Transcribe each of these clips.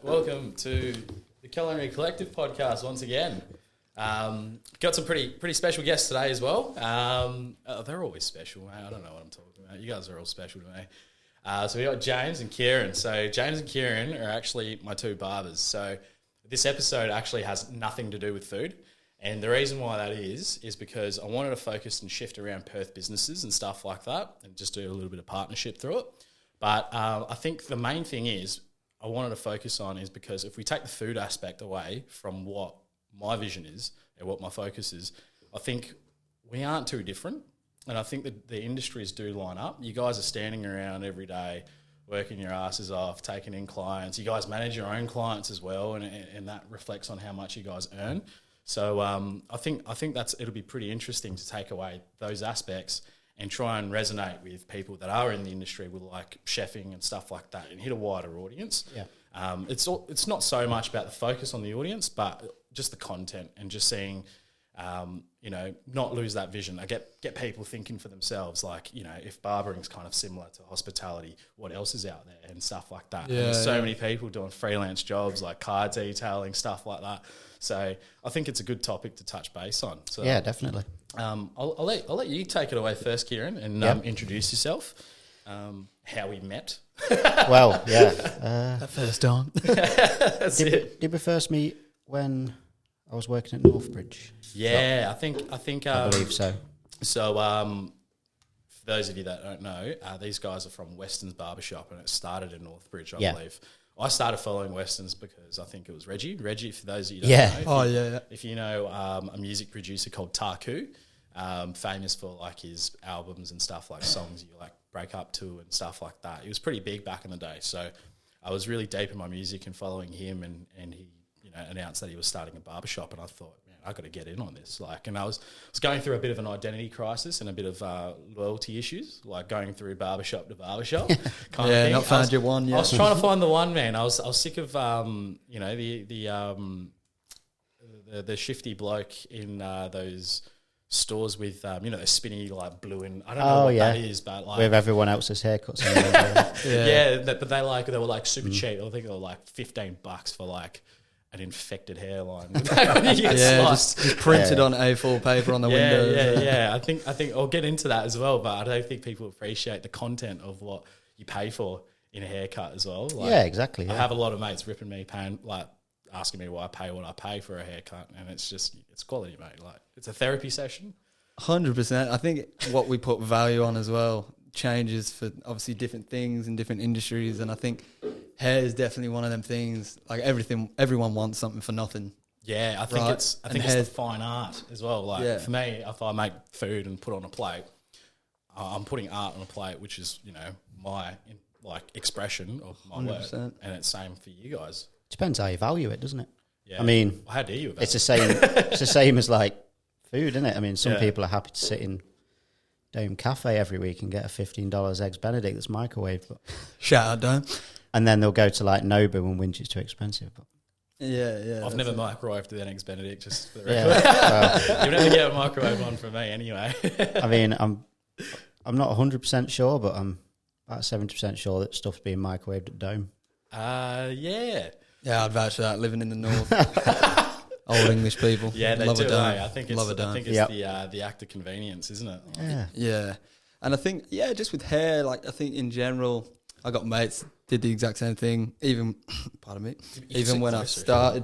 Welcome to the Culinary Collective podcast once again. Got some pretty special guests today as well. They're always special, mate. I don't know what I'm talking about. You guys are all special to me. So we got James and Cairan. So James and Cairan are actually my two barbers. So this episode actually has nothing to do with food. And the reason why that is because I wanted to focus and shift around Perth businesses and stuff like that and just do a little bit of partnership through it. But I think the main thing I wanted to focus on is because if we take the food aspect away from what my vision is and what my focus is, I think we aren't too different. And I think that the industries do line up. You guys are standing around every day, working your asses off, taking in clients. You guys manage your own clients as well, and that reflects on how much you guys earn. So I think it'll be pretty interesting to take away those aspects and try and resonate with people that are in the industry with like chefing and stuff like that and hit a wider audience. Yeah. It's not so much about the focus on the audience, but just the content and just seeing, not lose that vision. I get people thinking for themselves, like, if barbering's kind of similar to hospitality, what else is out there and stuff like that. Yeah, and there's so many people doing freelance jobs like car detailing, stuff like that. So I think it's a good topic to touch base on. So, yeah, definitely. I'll let you take it away first, Cairan, and introduce yourself. How we met. Well, yeah. That first time. Did we first meet when I was working at Northbridge? Yeah, I think. I believe so. So, for those of you that don't know, these guys are from Westons Barbershop, and it started in Northbridge, I believe. I started following Westons because I think it was Reggie. Reggie, for those of you who don't know. If you know a music producer called Taku, famous for like his albums and stuff, like songs you like break up to and stuff like that. He was pretty big back in the day. So I was really deep in my music and following him, and he announced that he was starting a barbershop, and I thought, man, I got to get in on this. And I was going through a bit of an identity crisis and a bit of loyalty issues, like going through barbershop to barbershop kind of thing. Not found your one yet. I was trying to find the one, man. I was sick of the shifty bloke in those stores with those spinny like blue and I don't know what that is, but like with everyone else's haircuts. But they were like super cheap. I think they were like $15 for like an infected hairline. just printed on A4 paper on the window. Yeah. I think I'll get into that as well, but I don't think people appreciate the content of what you pay for in a haircut as well. Like, yeah, exactly. I have a lot of mates ripping me, asking me why I pay what I pay for a haircut, and it's quality, mate. Like, it's a therapy session. 100%. I think what we put value on as well changes for obviously different things in different industries, and I think hair is definitely one of them things. Like everyone wants something for nothing. Yeah, I think it's the fine art as well. Like for me, if I make food and put on a plate, I'm putting art on a plate, which is my expression of my 100%. work, and it's same for you guys. Depends how you value it, doesn't it? Yeah. I mean, how dare you? It's the same. It's the same as like food, isn't it? I mean, some people are happy to sit in Dome Cafe every week and get a $15 eggs Benedict that's microwaved. But shout out, Dome. And then they'll go to like Nobu and whinge it's too expensive. But I've never microwaved an eggs Benedict, just for the record. You'll never get a microwave one from me anyway. I mean, I'm not 100% sure, but I'm about 70% sure that stuff's being microwaved at Dome. Yeah, I'd vouch for that. Living in the north, old English people. Yeah, they love do. A dome. I think it's love a dome. the act of convenience, isn't it? Yeah, and I think just with hair, like I think in general, I got mates did the exact same thing. Even, pardon me, even when I started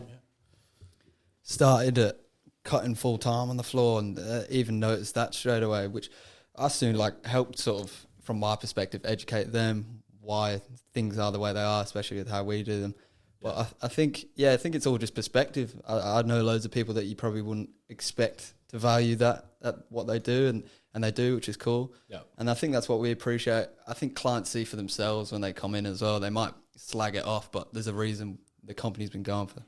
at cutting full time on the floor, and even noticed that straight away, which I soon helped sort of from my perspective educate them why things are the way they are, especially with how we do them. But I think it's all just perspective. I know loads of people that you probably wouldn't expect to value that what they do, and they do, which is cool. Yeah. And I think that's what we appreciate. I think clients see for themselves when they come in as well. They might slag it off, but there's a reason the company's been going for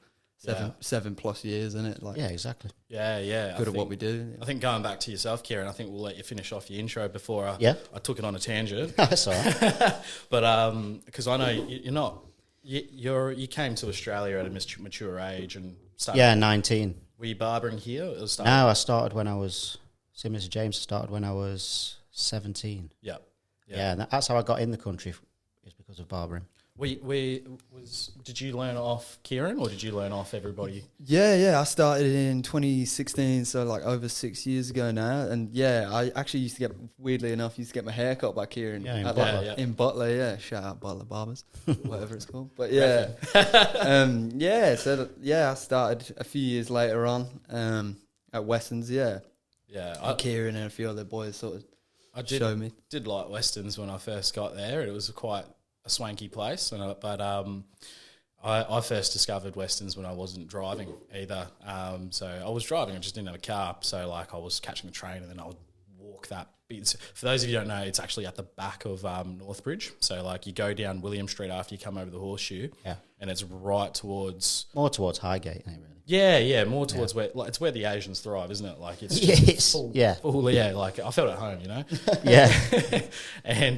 7+ years, isn't it? Yeah, exactly. Yeah. Good at what we do. I think going back to yourself, Cairan, I think we'll let you finish off your intro before I took it on a tangent. That's all right. But because I know you're not. You came to Australia at a mature age and started. Yeah, 19. Were you barbering here? Or No, I started when I was. Same as James. I started when I was 17. Yeah. Yeah, and that's how I got in the country. Is because of barbering. Did you learn off Cairan or did you learn off everybody? Yeah. I started in 2016, so like over 6 years ago now. And yeah, I actually used to get, weirdly enough, my hair cut by Cairan Yeah, in Butler. in Butler. Yeah, shout out Butler Barbers, whatever it's called. But yeah, I started a few years later on at Westons. Yeah, Cairan and a few other boys sort of showed me. Did like Westons when I first got there. It was quite a swanky place, but I first discovered Westons when I wasn't driving either. So I was driving, I just didn't have a car. So like I was catching the train and then I would walk that bit. For those of you who don't know, it's actually at the back of Northbridge. So like you go down William Street after you come over the Horseshoe, and it's right towards Highgate, ain't it, really? Yeah, more towards where it's where the Asians thrive, isn't it? Like it's Yes. full, Yeah. Like I felt at home, you know. Yeah. And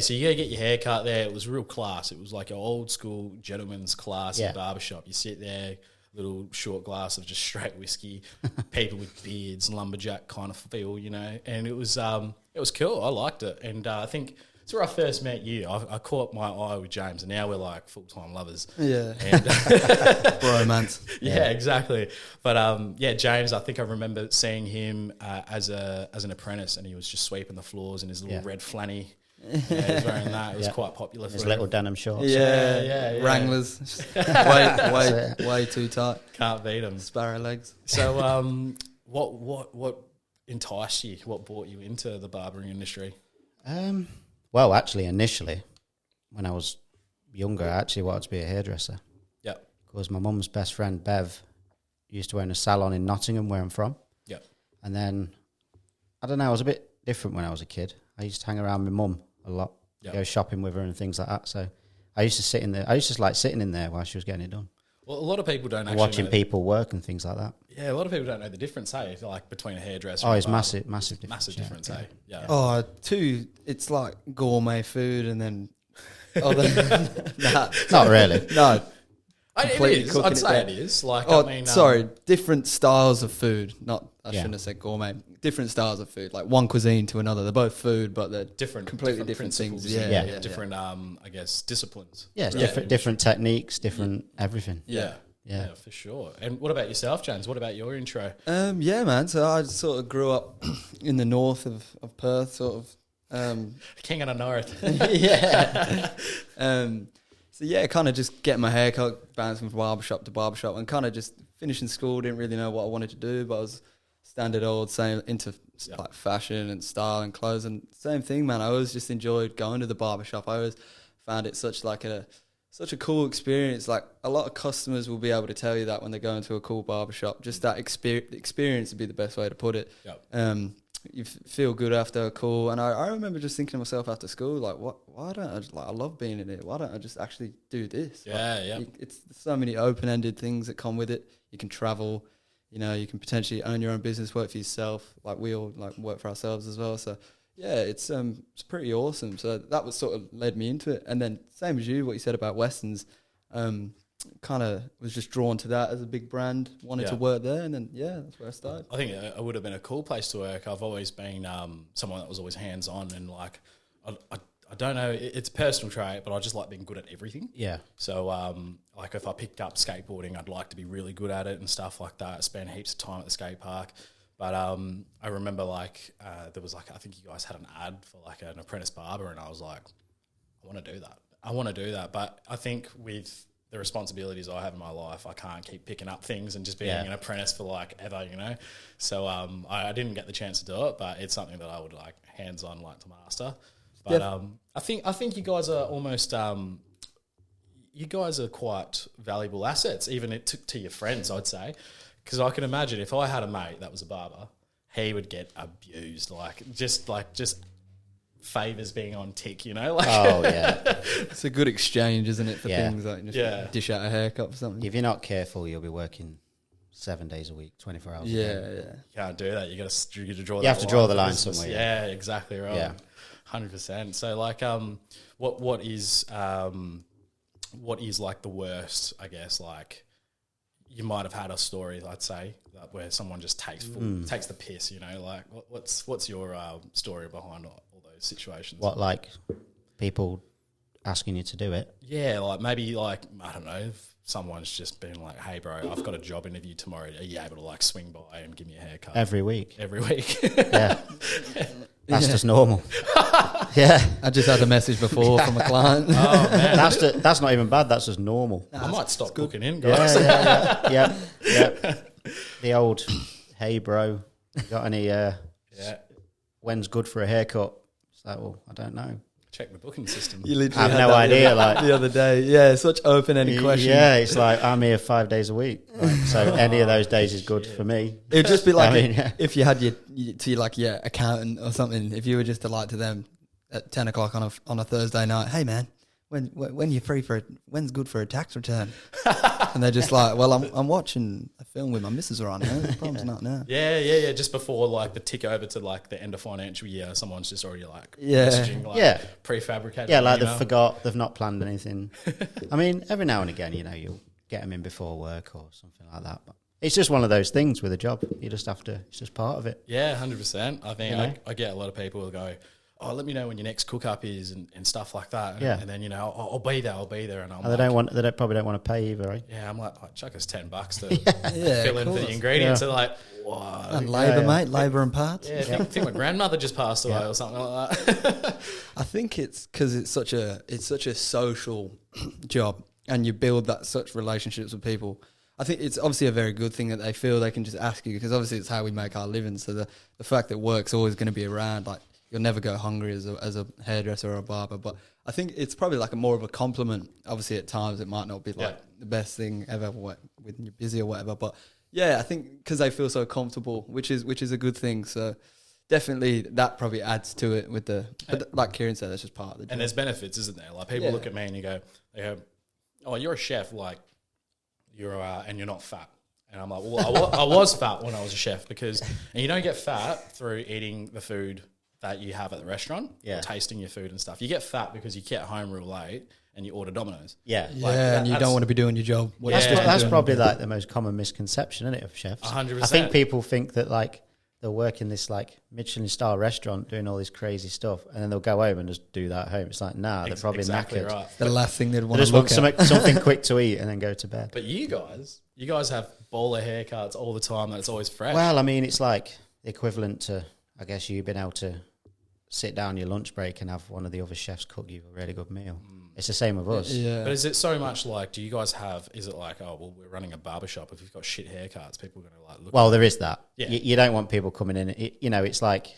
so you go get your hair cut there. It was real class. It was like an old school gentleman's class in barbershop. You sit there, little short glass of just straight whiskey, people with beards, lumberjack kind of feel, you know. And it was cool. I liked it. And I think it's where I first met you. I caught my eye with James, and now we're like full-time lovers. Yeah. And Bromance. Yeah, exactly. But James, I think I remember seeing him as an apprentice, and he was just sweeping the floors in his little red flanny. Yeah, he was wearing that. It was quite popular for his him. little denim shorts. Yeah. Wranglers. way too tight. Can't beat them. Sparrow legs. So, what enticed you? What brought you into the barbering industry? Well, actually, initially, when I was younger, I actually wanted to be a hairdresser. Yeah. Because my mum's best friend, Bev, used to own a salon in Nottingham, where I'm from. Yeah. And then, I don't know, I was a bit different when I was a kid. I used to hang around with mum a lot, go shopping with her and things like that. So I used to sit in there. I used to like sitting in there while she was getting it done. Well, a lot of people don't actually watching people work and things like that. Yeah, a lot of people don't know the difference, hey, like between a hairdresser. Oh, and it's a barber. massive difference. Massive difference, hey. Yeah. Oh, it's like gourmet food, and then not really. No. It is. I'd say it is. Like, different styles of food. I shouldn't have said gourmet. Different styles of food, like one cuisine to another. They're both food, but they're completely different things. Different, I guess, disciplines. Yeah, different techniques, different everything. Yeah, for sure. And what about yourself, James? What about your intro? Yeah, man. So I sort of grew up in the north of Perth, sort of. King of the North. Yeah. So yeah, kind of just getting my hair cut, bouncing from barbershop to barbershop, and kind of just finishing school. Didn't really know what I wanted to do, but I was standard old, same into like fashion and style and clothes, and same thing, man. I always just enjoyed going to the barbershop. I always found it such a cool experience. Like a lot of customers will be able to tell you that when they go into a cool barbershop. Just that experience would be the best way to put it. Yep. You feel good after a call, and I remember just thinking to myself after school, like, why don't I just, like, I love being in it. Why don't I just actually do this? It's so many open-ended things that come with it. You can travel, you know, you can potentially own your own business, work for yourself. Like we all like work for ourselves as well. So yeah, it's pretty awesome. So that was sort of led me into it. And then same as you, what you said about Westons, kind of was just drawn to that as a big brand, wanted to work there, and then that's where I started. I think it would have been a cool place to work. I've always been someone that was always hands on, and like I don't know, it's a personal trait, but I just like being good at everything. Yeah. So like if I picked up skateboarding, I'd like to be really good at it and stuff like that. I spent heaps of time at the skate park. But I remember like there was like, I think you guys had an ad for like an apprentice barber, and I was like, I want to do that. But I think with the responsibilities I have in my life, I can't keep picking up things and just being an apprentice for like ever, you know. So I didn't get the chance to do it, but it's something that I would like hands-on like to master. But I think you guys are almost you guys are quite valuable assets, even to your friends, I'd say, because I can imagine if I had a mate that was a barber, he would get abused, just favors being on tick, you know. Like, oh yeah, it's a good exchange, isn't it, for things like just dish out a haircut or something. If you're not careful, you'll be working 7 days a week, 24 hours. Yeah, a day. You can't do that. You got to draw. You have to draw the line somewhere. Yeah, exactly right. Yeah. 100%. So like, what is like the worst? I guess like you might have had a story, I'd say, where someone just takes the piss. You know, like what's your story behind all those situations? What, like people asking you to do it. Yeah, like maybe like, I don't know, if someone's just been like, hey bro, I've got a job interview tomorrow. Are you able to like swing by and give me a haircut? Every week. Yeah. That's just normal. Yeah. I just had a message before from a client. Oh man, That's not even bad. That's just normal. I might stop booking in, guys. Yeah. The old, hey bro, you got any, when's good for a haircut? It's like, well, I don't know. Check the booking system. You literally I have had no that idea. Like the other day. Yeah, such open-ended questions. Yeah, it's like, I'm here 5 days a week. Like, so any of those days is good for me. It would just be like I mean, if you had your accountant or something. If you were just to like to them at 10 o'clock on a Thursday night, hey man, when you're free when's good for a tax return? And they're just like, well, I'm watching a film with my missus right now. The problem's not now. Yeah. Just before like the tick over to like the end of financial year, someone's just already like messaging like prefabricated. Yeah, like they've not planned anything. I mean, every now and again, you'll get them in before work or something like that. But it's just one of those things with a job. You just have to. It's just part of it. Yeah, 100%. I think I get a lot of people who go, oh, let me know when your next cook up is and stuff like that. And then, I'll be there. And they probably don't want to pay either, right? Yeah, I'm like, chuck us $10 to fill in for the ingredients. They're like, whoa. And labour, mate, labour and parts. Yeah, I think my grandmother just passed away or something like that. I think it's because it's such a social job and you build such relationships with people. I think it's obviously a very good thing that they feel they can just ask you because obviously it's how we make our living. So the fact that work's always going to be around, like, you'll never go hungry as a hairdresser or a barber. But I think it's probably like more of a compliment. Obviously, at times it might not be like the best thing ever when you're busy or whatever. But yeah, I think because they feel so comfortable, which is a good thing. So definitely that probably adds to it but like Kieran said, that's just part of the job. And there's benefits, isn't there? Like people look at me and they go, oh, you're a chef, like and you're not fat. And I'm like, well, I was fat when I was a chef and you don't get fat through eating the food that you have at the restaurant, or tasting your food and stuff. You get fat because you get home real late and you order Domino's. Yeah. And you don't want to be doing your job. That's probably like the most common misconception, isn't it, of chefs? 100%. I think people think that like they'll work in this like Michelin star restaurant doing all this crazy stuff and then they'll go home and just do that at home. It's like, nah, they're probably knackered. Right. The last thing they'd want to look at. Something quick to eat and then go to bed. But you guys have bowler haircuts all the time and it's always fresh. Well, I mean, it's like the equivalent to, I guess, you being able to sit down your lunch break and have one of the other chefs cook you a really good meal. It's the same with us. Yeah. But is it so much like, do you guys is it like, oh, well, we're running a barbershop. If you've got shit haircuts, people are going to like look. Well, there is that. Yeah. You don't want people coming in. It's like,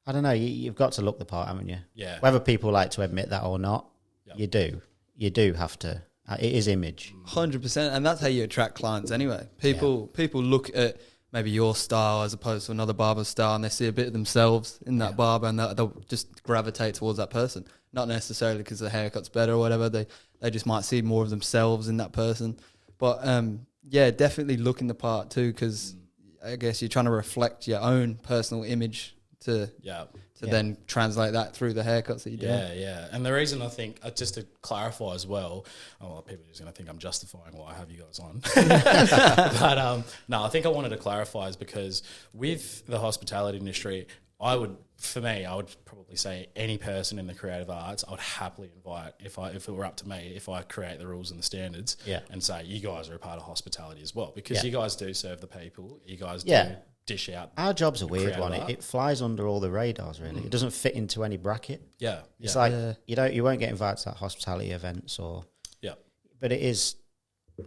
I don't know, you've got to look the part, haven't you? Yeah. Whether people like to admit that or not, you do. You do have to. It is image. 100%. And that's how you attract clients anyway. People look at maybe your style as opposed to another barber's style and they see a bit of themselves in that barber and they'll just gravitate towards that person. Not necessarily because the haircut's better or whatever. They just might see more of themselves in that person. But definitely looking the part too because I guess you're trying to reflect your own personal image to then translate that through the haircuts that you do. Yeah. And the reason I think, just to clarify as well, people are just going to think I'm justifying why I have you guys on. But no, I think I wanted to clarify is because with the hospitality industry, I would probably say any person in the creative arts, I would happily invite if it were up to me, if I create the rules and the standards and say, you guys are a part of hospitality as well, because you guys do serve the people, you guys do dish out. Our job's a weird one. It flies under all the radars, really. It doesn't fit into any bracket. Yeah. It's like you won't get invited to hospitality events but it is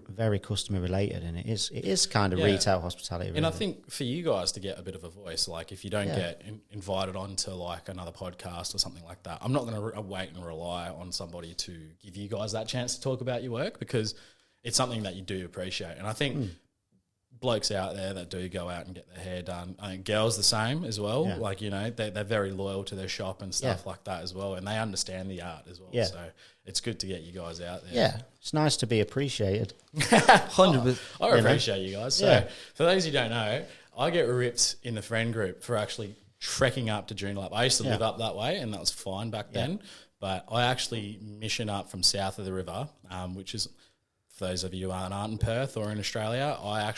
very customer related and it is kind of retail hospitality. Really. And I think for you guys to get a bit of a voice, like if you don't get invited onto like another podcast or something like that, I'm not going to wait and rely on somebody to give you guys that chance to talk about your work because it's something that you do appreciate. And I think blokes out there that do go out and get their hair done, I think girls the same as well. Yeah. Like, they're very loyal to their shop and stuff like that as well. And they understand the art as well. Yeah. So it's good to get you guys out there. Yeah. It's nice to be appreciated. 100%. I appreciate you guys. So for those who don't know, I get ripped in the friend group for actually trekking up to Joondalup. I used to live up that way and that was fine back then. But I actually mission up from south of the river, which is, for those of you who aren't in Perth or in Australia, I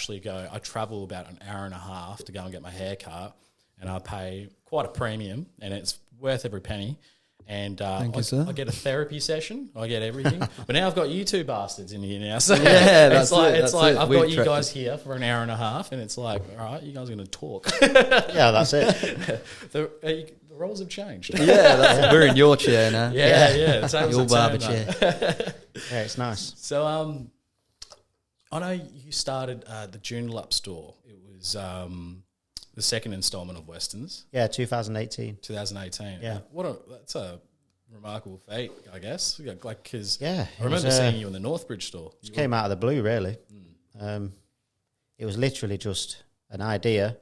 travel about an hour and a half to go and get my hair cut and I pay quite a premium and it's worth every penny. And Thank you, sir. I get a therapy session. I get everything. But now I've got you two bastards in here now. So Yeah, it's like I've We've got you tracked guys here for an hour and a half, and it's like, all right, you guys are going to talk. Yeah, that's it. The roles have changed. Yeah, we're in your chair now. Yeah. Same as Your the barber term, chair. Yeah, it's nice. So I know you started the Joondalup store. It was the second installment of Westons. Yeah, 2018. 2018. Yeah. That's a remarkable feat, I guess. Like, because Yeah, I remember seeing you in the Northbridge store. It came out of the blue, really. It was literally just an idea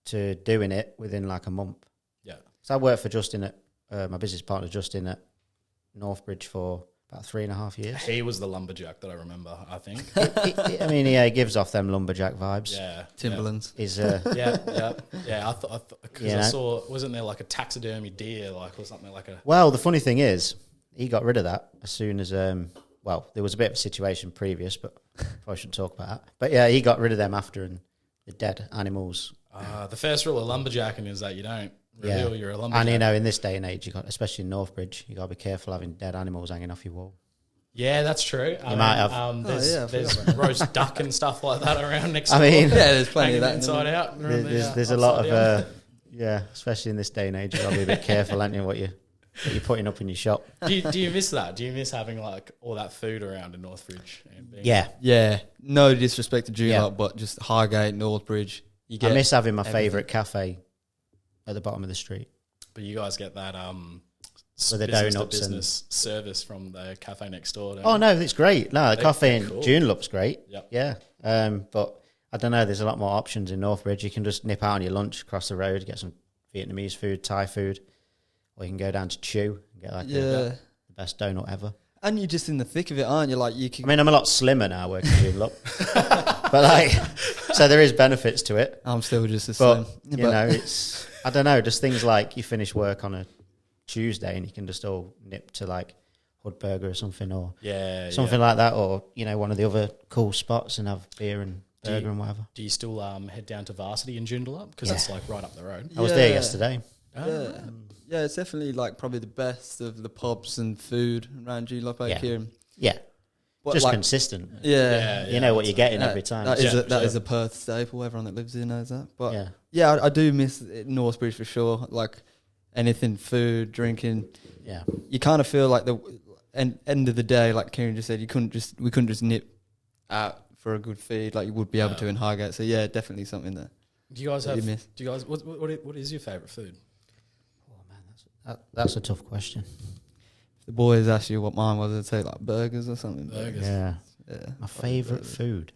to doing it within like a month. Yeah. So I worked for Justin my business partner Justin at Northbridge for about 3.5 years. He was the lumberjack that I remember, I think. I mean, he gives off them lumberjack vibes. Yeah. Timberlands. He's Yeah. I thought because Yeah. I saw, wasn't there like a taxidermy deer, like, or something like a. Well, the funny thing is, he got rid of that as soon as well, there was a bit of a situation previous, but probably shouldn't talk about that. But yeah, he got rid of them after, and the dead animals. The first rule of lumberjacking is that you don't reveal you're a lumberjack. And you know, in this day and age, especially in Northbridge, you got to be careful having dead animals hanging off your wall. Yeah, that's true. You might have. There's roast duck and stuff like that around next I door. mean, there's plenty of that. Inside out. There's a lot of especially in this day and age, you got to be a bit careful, aren't you, what you're putting up in your shop. Do you miss that? Do you miss having like all that food around in Northbridge? And being Yeah. No disrespect to Joondalup, Yeah. but just Highgate, Northbridge. I miss having my favourite cafe at the bottom of the street. But you guys get that With the business donuts to business service from the cafe next door. Don't Oh you? no, it's great. No, the coffee in cool. Joondalups great. Yep. Yeah. But I don't know, there's a lot more options in Northbridge. You can just nip out on your lunch across the road, get some Vietnamese food, Thai food, or you can go down to Chew and get like the best donut ever. And you're just in the thick of it, aren't you? Like you I can. mean, I'm a lot slimmer now working in Joondalup. But like, so there is benefits to it. I'm still just as But, slim. you know, it's, I don't know, just things like you finish work on a Tuesday and you can just all nip to like Hood Burger or something, or something like that, or, you know, one of the other cool spots and have beer and burger and whatever. Do you still head down to Varsity in Joondalup? Because that's like right up the road. I was there yesterday. Yeah, it's definitely like probably the best of the pubs and food around Joondalup out here. Yeah. But Just like, consistent. Yeah. You know what you're getting every time. That is a Perth staple. Everyone that lives here knows that. But yeah, I do miss Northbridge for sure. Like anything, food, drinking. Yeah. You kind of feel like the end of the day, like Kieran just said, we couldn't just nip out for a good feed like you would be able to in Highgate. So yeah, definitely something that. Do you guys what is your favourite food? Oh man, that's a tough question. If the boys ask you what mine was, I'd say like burgers or something. Burgers. Yeah. My favourite food.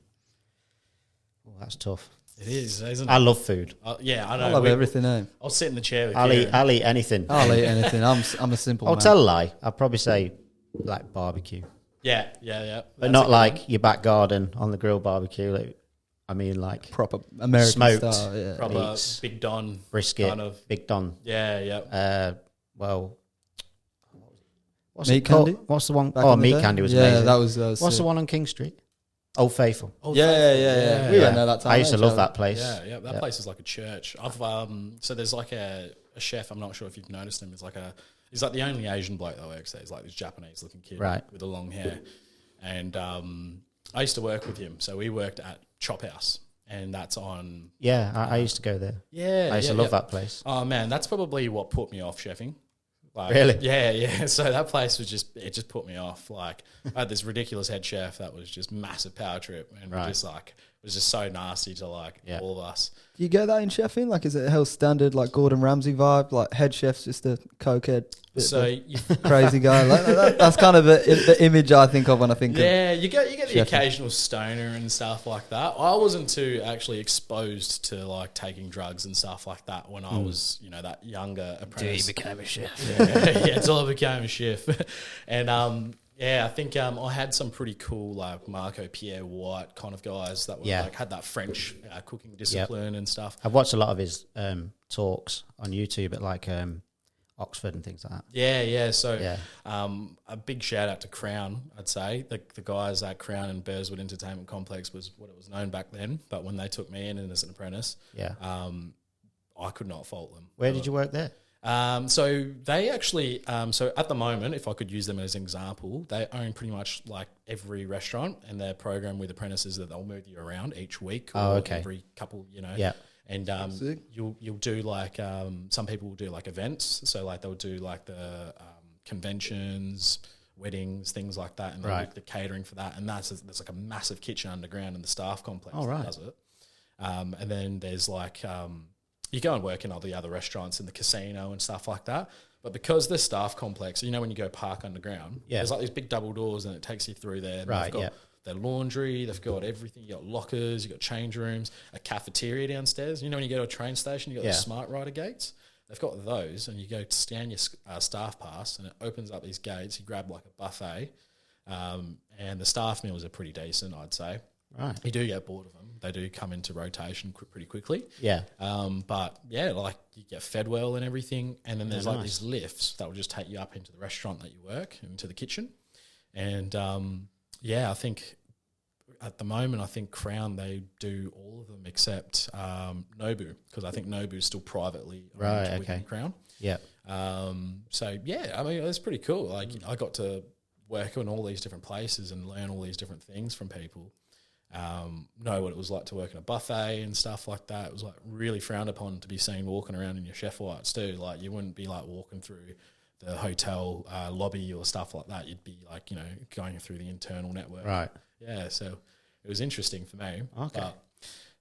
Oh, that's tough. It is, isn't it? I love food. I know. I love everything. I'll sit in the chair with I'll you. eat anything. I'll eat anything. I'm a simple I'll man. tell a lie. I'll probably say like barbecue. Yeah. But That's not a good like one. your back garden on the grill barbecue. Like, I mean, like Proper American smoked. style. Yeah. proper meats, Big Don brisket, kind of. Big Don. Yeah. Well, what's Meat it called? candy? What's the one? Back Oh, in the meat day? candy was yeah, amazing. that was What's sick. the one on King Street? Old Faithful. Old Yeah. Faithful. We went there that time. I used to love that place. Yeah. That place is like a church. I've so there's like a chef. I'm not sure if you've noticed him. He's like the only Asian bloke that works there. He's like this Japanese looking kid with the long hair. And I used to work with him. So we worked at Chop House, and that's on. Yeah, I used to go there. Yeah, I used to love that place. Oh man, that's probably what put me off chefing. Like, Really? Yeah. So that place was just put me off. Like I had this ridiculous head chef that was just massive power trip and just like it was just so nasty to like all of us. Do you get that in chefing? Like, is it a hell standard like Gordon Ramsay vibe? Like head chef's just a cokehead, So crazy guy. Like, that's kind of the image I think of when I think of. you get the chefing. occasional stoner and stuff like that. I wasn't too actually exposed to like taking drugs and stuff like that when I was that younger apprentice. became a chef. Yeah, until I became a chef. And I think I had some pretty cool like Marco Pierre White kind of guys that were like had that French cooking discipline and stuff. I've watched a lot of his talks on YouTube at like Oxford and things like that. Yeah. So a big shout out to Crown, I'd say. The guys at Crown and Burswood Entertainment Complex was what it was known back then. But when they took me in as an apprentice, I could not fault them. Where did you work there? So they actually, so at the moment, if I could use them as an example, they own pretty much like every restaurant, and their program with apprentices that they'll move you around each week or every couple, Yeah. And you'll do like some people will do like events, so like they'll do like the conventions, weddings, things like that, and they'll do the catering for that. And there's like a massive kitchen underground in the staff complex that does it. And then there's like you go and work in all the other restaurants in the casino and stuff like that. But because the staff complex, you know, when you go park underground, there's like these big double doors and it takes you through there. And they've got their laundry, they've got everything. You got lockers, you got change rooms, a cafeteria downstairs. You know, when you go to a train station, you got the smart rider gates. They've got those, and you go to scan your staff pass, and it opens up these gates. You grab like a buffet, and the staff meals are pretty decent, I'd say. Right. You do get bored of them. They do come into rotation pretty quickly. Yeah. But yeah, like you get fed well and everything. And then there's like these lifts that will just take you up into the restaurant that you work, into the kitchen. And I think at the moment, I think Crown, they do all of them except Nobu, because I think Nobu is still privately owned within Crown. Yeah. So yeah, I mean, it's pretty cool. Like I got to work in all these different places and learn all these different things from people. Know what it was like to work in a buffet and stuff like that. It was like really frowned upon to be seen walking around in your chef whites too. Like you wouldn't be like walking through the hotel lobby or stuff like that. You'd be like, you know, going through the internal network. Right. Yeah, so it was interesting for me. Okay. But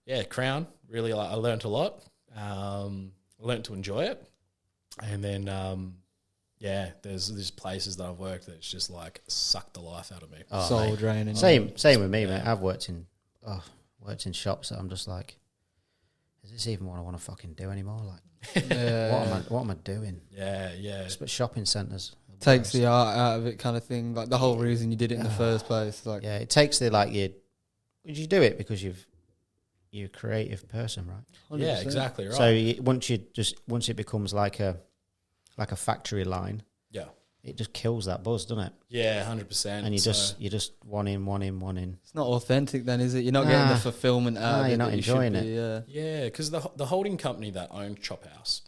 yeah, Crown, really, like I learnt a lot. Learnt to enjoy it. And then there's places that I've worked that's just like sucked the life out of me. Oh, soul draining. Same with me, mate. I've worked in shops that I'm just like, is this even what I want to fucking do anymore? Like, what am I doing? Yeah. But shopping centres takes the art out of it, kind of thing. Like the whole reason you did it in the first place. Like, it takes the you do it because you're a creative person, right? 100%. Yeah, exactly right. So once it becomes like a factory line, it just kills that buzz, doesn't it? Yeah, 100%. And you just one in. It's not authentic, then, is it? You're not getting the fulfillment out of it. You're not enjoying it. Yeah, because the holding company that owned Chop House,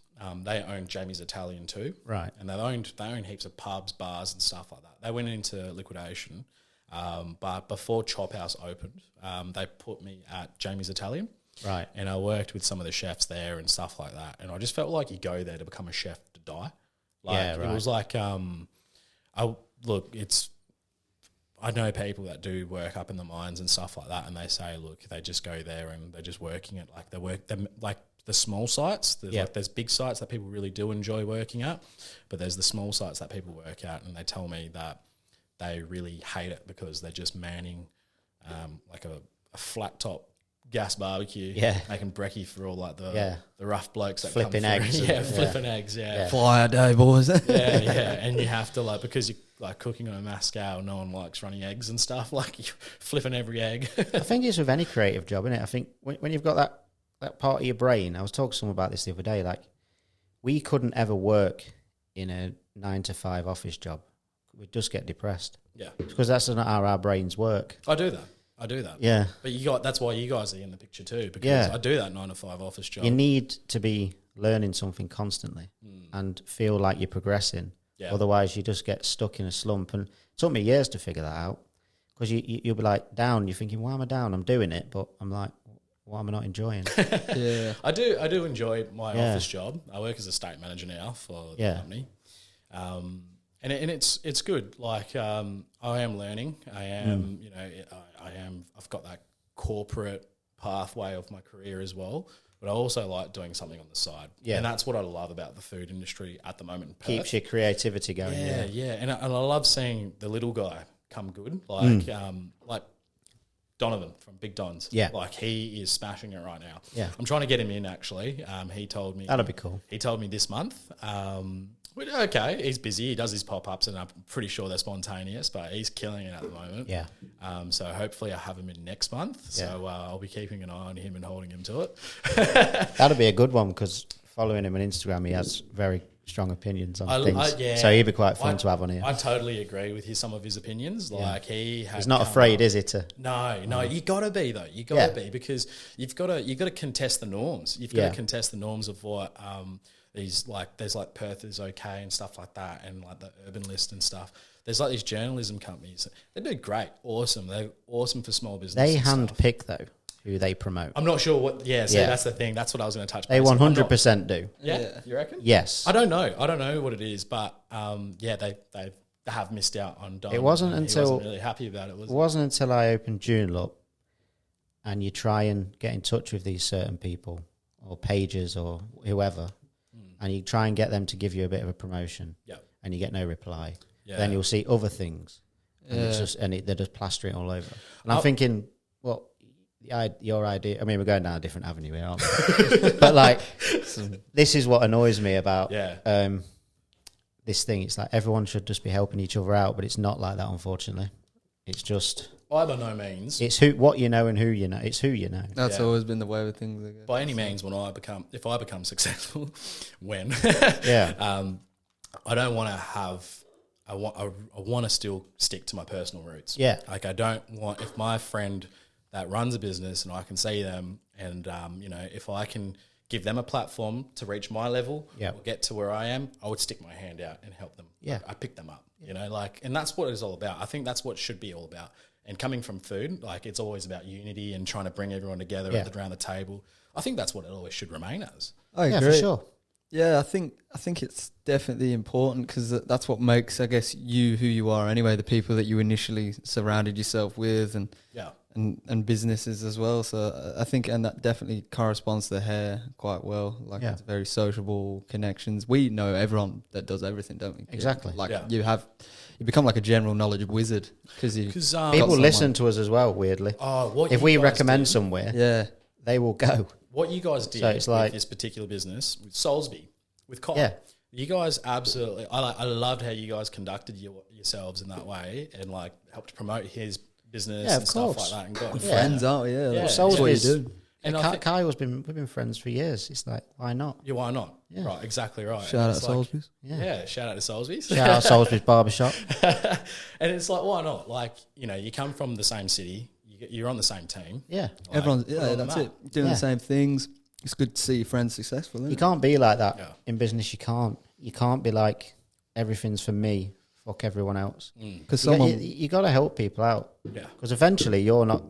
they owned Jamie's Italian too, right? And they own heaps of pubs, bars, and stuff like that. They went into liquidation, but before Chop House opened, they put me at Jamie's Italian. Right. And I worked with some of the chefs there and stuff like that. And I just felt like you go there to become a chef to die. Like, it was like, I know people that do work up in the mines and stuff like that, and they say, look, they just go there and they're just working at like the small sites. There's big sites that people really do enjoy working at, but there's the small sites that people work at, and they tell me that they really hate it because they're just manning like a flat top gas barbecue, making brekkie for all like the rough blokes that flipping come eggs, flipping eggs, fly a day, boys. And you have to like, because you're like cooking on a mass scale, no one likes running eggs and stuff. Like you're flipping every egg. I think it's with any creative job, isn't it? I think when you've got that part of your brain, I was talking to someone about this the other day. Like we couldn't ever work in a 9-to-5 office job. We'd just get depressed. Yeah, because that's not how our brains work. I do that. Yeah. But that's why you guys are in the picture too, because I do that 9-to-5 office job. You need to be learning something constantly and feel like you're progressing. Yeah. Otherwise, you just get stuck in a slump. And it took me years to figure that out, because you'll be like down. You're thinking, why am I down? I'm doing it, but I'm like, why am I not enjoying? Yeah. I do enjoy my office job. I work as a state manager now for the company. And it's good. Like I am learning. I am, I've got that corporate pathway of my career as well. But I also like doing something on the side. Yeah. And that's what I love about the food industry at the moment in Perth. Keeps your creativity going. Yeah. And I love seeing the little guy come good. Like Donovan from Big Dons. Yeah. Like he is smashing it right now. Yeah. I'm trying to get him in actually. He told me. That'll be cool. He told me this month. Okay, he's busy. He does his pop-ups, and I'm pretty sure they're spontaneous, but he's killing it at the moment. Yeah. So hopefully I have him in next month. So I'll be keeping an eye on him and holding him to it. That'll be a good one, because following him on Instagram, he has very strong opinions on things. So he'd be quite fun to have on here. I totally agree with some of his opinions. Like he's not afraid, is he? No, you got to be though. You got to be, because you've got to contest the norms. You've got to contest the norms of what these like there's like Perth is okay and stuff like that, and like the Urban List and stuff. There's like these journalism companies. They do great, awesome. They're awesome for small business. They handpick though who they promote. I'm not sure what. Yeah, see, that's the thing. That's what I was going to touch. They 100% do. Yeah, you reckon? Yes. I don't know what it is, but they have missed out on Dom. It wasn't He until wasn't really happy about it. It wasn't until I opened Journal Up, and you try and get in touch with these certain people or pages or whoever, and you try and get them to give you a bit of a promotion, and you get no reply. Yeah. Then you'll see other things, and it's just they're just plastering it all over. And I'm thinking, well, your idea. I mean, we're going down a different avenue here, aren't we? But like, this is what annoys me about this thing. It's like everyone should just be helping each other out, but it's not like that, unfortunately. It's just by no means. It's what you know and who you know. It's who you know. That's always been the way with things. I guess. By any means, if I become successful, I don't want to have. I want to still stick to my personal roots. Yeah, like I don't want if my friend that runs a business and I can see them and if I can give them a platform to reach my level or get to where I am, I would stick my hand out and help them. Yeah, I pick them up. And that's what it's all about. I think that's what it should be all about. And coming from food, like it's always about unity and trying to bring everyone together around the table. I think that's what it always should remain as. I agree. Yeah, for sure. Yeah, I think it's definitely important because that's what makes, I guess, you who you are anyway, the people that you initially surrounded yourself with and businesses as well. So I think, and that definitely corresponds to the hair quite well. Like it's very sociable connections. We know everyone that does everything, don't we? Exactly. Like you become like a general knowledge wizard because people listen to us as well, weirdly. If we recommend somewhere, they will go. What you guys did with this particular business, with Salisbury, with Cotton, you guys absolutely, I loved how you guys conducted yourselves in that way and like helped promote his business and stuff like that. And got friends, aren't we? Yeah, Salisbury's, what you do. And Kyle's we've been friends for years. It's like, why not? Yeah, why not? Yeah. Right, exactly right. Shout out to Salisbury's. Yeah, shout out to Salisbury's. Shout out to Salisbury's Barbershop. And it's like, why not? Like, you come from the same city. You're on the same team. Yeah. Like, everyone's, that's it. Doing the same things. It's good to see your friends successful, isn't it? You can't be like that in business. You can't be like, everything's for me, fuck everyone else. Because you got to help people out. Yeah. Because eventually you're not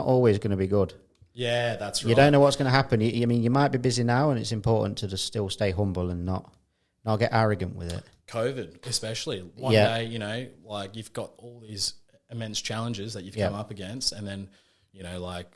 always going to be good. Yeah, that's right. You don't know what's going to happen. I mean, you might be busy now, and it's important to just still stay humble and not get arrogant with it. COVID, especially. One day, like you've got all these immense challenges that you've come up against, and then like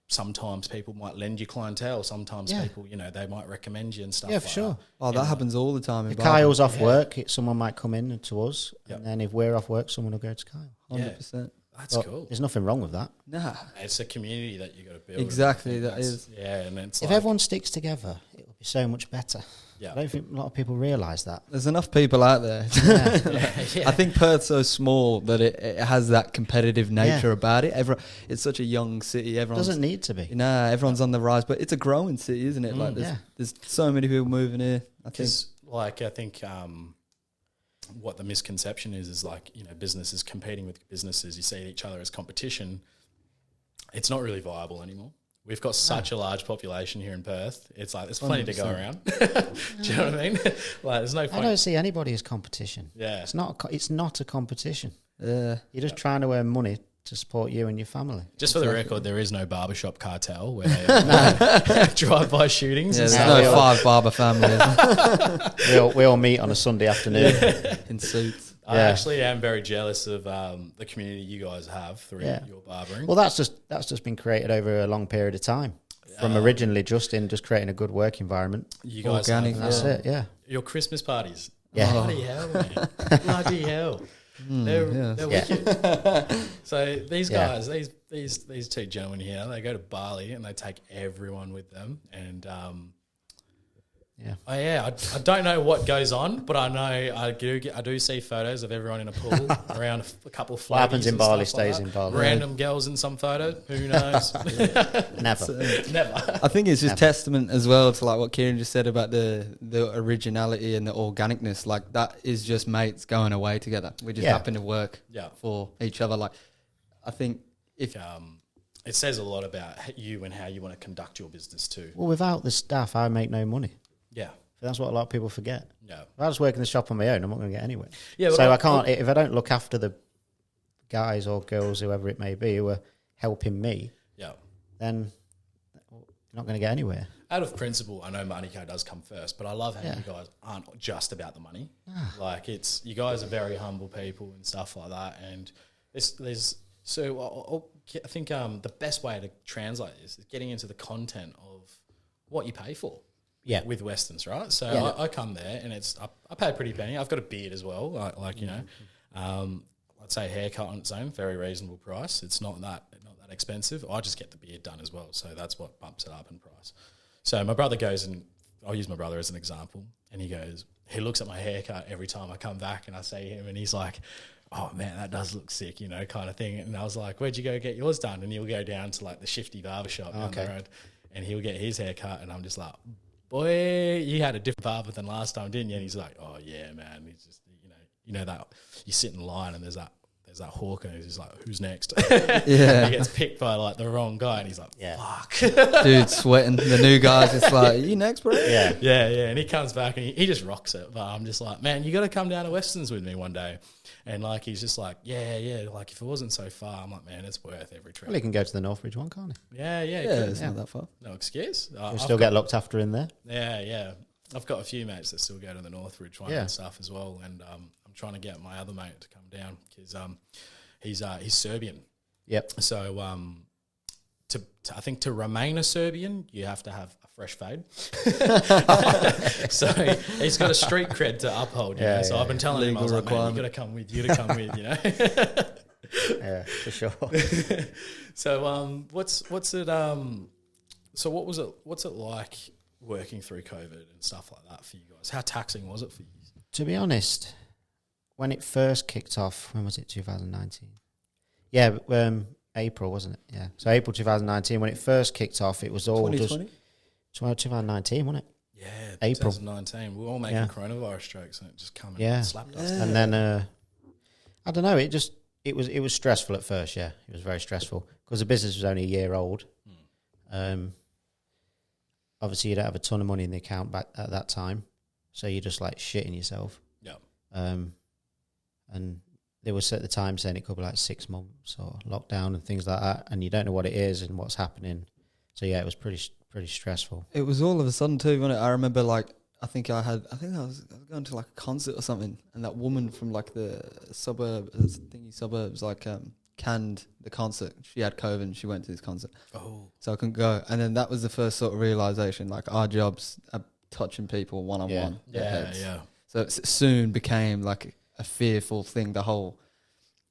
sometimes people might lend you clientele, sometimes people they might recommend you and stuff. For sure. That happens all the time. If Kyle's off work, someone might come in to us, and then if we're off work, someone will go to Kyle. 100%. That's cool. There's nothing wrong with that. Nah, it's a community that you got to build. Exactly, that is. Yeah, and it's if everyone sticks together, it will be so much better. Yeah. I don't think a lot of people realise that. There's enough people out there. I think Perth's so small that it has that competitive nature about it. It's such a young city. Everyone doesn't need to be. Everyone's on the rise, but it's a growing city, isn't it? Like there's so many people moving here. I think what the misconception is like, businesses competing with businesses, you see each other as competition. It's not really viable anymore. We've got such a large population here in Perth. It's like there's plenty 100%. To go around. Do you know what I mean? Like there's no point. I don't see anybody as competition. Yeah. It's not a competition. Yeah. You're just trying to earn money to support you and your family. Just for the record, there is no barbershop cartel where they drive-by shootings. Yeah, there's no 5 barber families. we all meet on a Sunday afternoon in suits. I actually am very jealous of the community you guys have through your barbering. Well, that's just been created over a long period of time. From originally just creating a good work environment. You guys organic, that's it. Yeah. Your Christmas parties. Yeah. Bloody hell, man. Bloody hell. They're wicked. So these guys, these two gentlemen here, they go to Bali and they take everyone with them. And I don't know what goes on, but I know I do see photos of everyone in a pool around a couple of floaties. What happens in Bali stays in Bali. Random girls in some photo. Who knows? Never. I think it's just testament as well to like what Cairan just said about the originality and the organicness. Like that is just mates going away together. We just happen to work for each other. Like I think if it says a lot about you and how you want to conduct your business too. Well, without the staff, I make no money. Yeah. That's what a lot of people forget. Yeah. If I was working the shop on my own, I'm not going to get anywhere. Yeah. So I can't, if I don't look after the guys or girls, whoever it may be, who are helping me, then you're not going to get anywhere. Out of principle, I know money does come first, but I love how you guys aren't just about the money. Like you guys are very humble people and stuff like that. And I think the best way to translate this is getting into the content of what you pay for. Yeah, with Westons, right? So I come there and I pay a pretty penny. I've got a beard as well, I'd say haircut on its own, very reasonable price. It's not that expensive. I just get the beard done as well, so that's what bumps it up in price. So my brother goes, and I'll use my brother as an example, and he looks at my haircut every time I come back and I see him, and he's like, oh man, that does look sick, kind of thing. And I was like, where'd you go get yours done? And he'll go down to like the Shifty Barbershop down the road, and he'll get his haircut, and I'm just like, boy, you had a different barber than last time, didn't you? And he's like, oh yeah, man. He's just, that you sit in line and there's that hawker and he's just like, who's next? Yeah. He gets picked by like the wrong guy and he's like, fuck. Dude, sweating. The new guy's just like, you next, bro? Yeah. And he comes back and he just rocks it. But I'm just like, man, you got to come down to Westons with me one day. And like, he's just like, yeah. Like if it wasn't so far, I'm like, man, it's worth every trip. Well, he can go to the Northbridge one, can't he? Yeah. It's not that far. No excuse. You'll still get looked after in there. Yeah. I've got a few mates that still go to the Northbridge one and stuff as well. And I'm trying to get my other mate to come down because he's Serbian. Yep. So I think to remain a Serbian, you have to have a fresh fade. So he's got a street cred to uphold. So I've been telling him, I was like, man, you got to come with, Yeah, for sure. So what's it? So what's it like working through COVID and stuff like that for you guys? How taxing was it for you? To be honest, when it first kicked off, when was it? 2019. Yeah, April, wasn't it? Yeah. So April 2019, when it first kicked off, it was all 2020? Just 2019, wasn't it? Yeah, April 2019. We were all making coronavirus jokes, and it just come and slapped us. And then I don't know. It was stressful at first. Yeah, it was very stressful because the business was only a year old. Obviously, you don't have a ton of money in the account back at that time, so you're just like shitting yourself. Yeah. And they were at the time saying it could be like 6 months or lockdown and things like that, and you don't know what it is and what's happening. So yeah, it was pretty stressful. It was all of a sudden too, wasn't it? I remember like I think I was going to like a concert or something, and that woman from like the suburbs like canned the concert. She had COVID and she went to this concert. Oh, so I couldn't go. And then that was the first sort of realization, like our jobs are touching people one on one. Yeah. So it soon became like a fearful thing. The whole,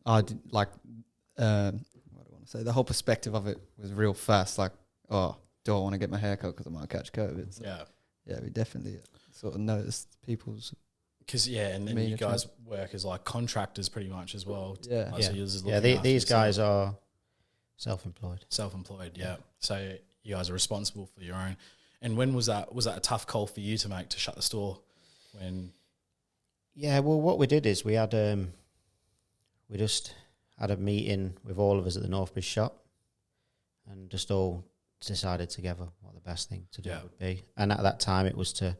what do I want to say? The whole perspective of it was real fast. Like, oh, do I want to get my hair cut because I might catch COVID? So, yeah, we definitely sort of noticed people's. Because and then you guys work as like contractors pretty much as well. Yeah, So these guys are self-employed. Yeah. So you guys are responsible for your own. And when was that? Was that a tough call for you to make to shut the store? When? Yeah, well, what we did is we had we just had a meeting with all of us at the Northbridge shop, and just all decided together what the best thing to do would be. And at that time, it was to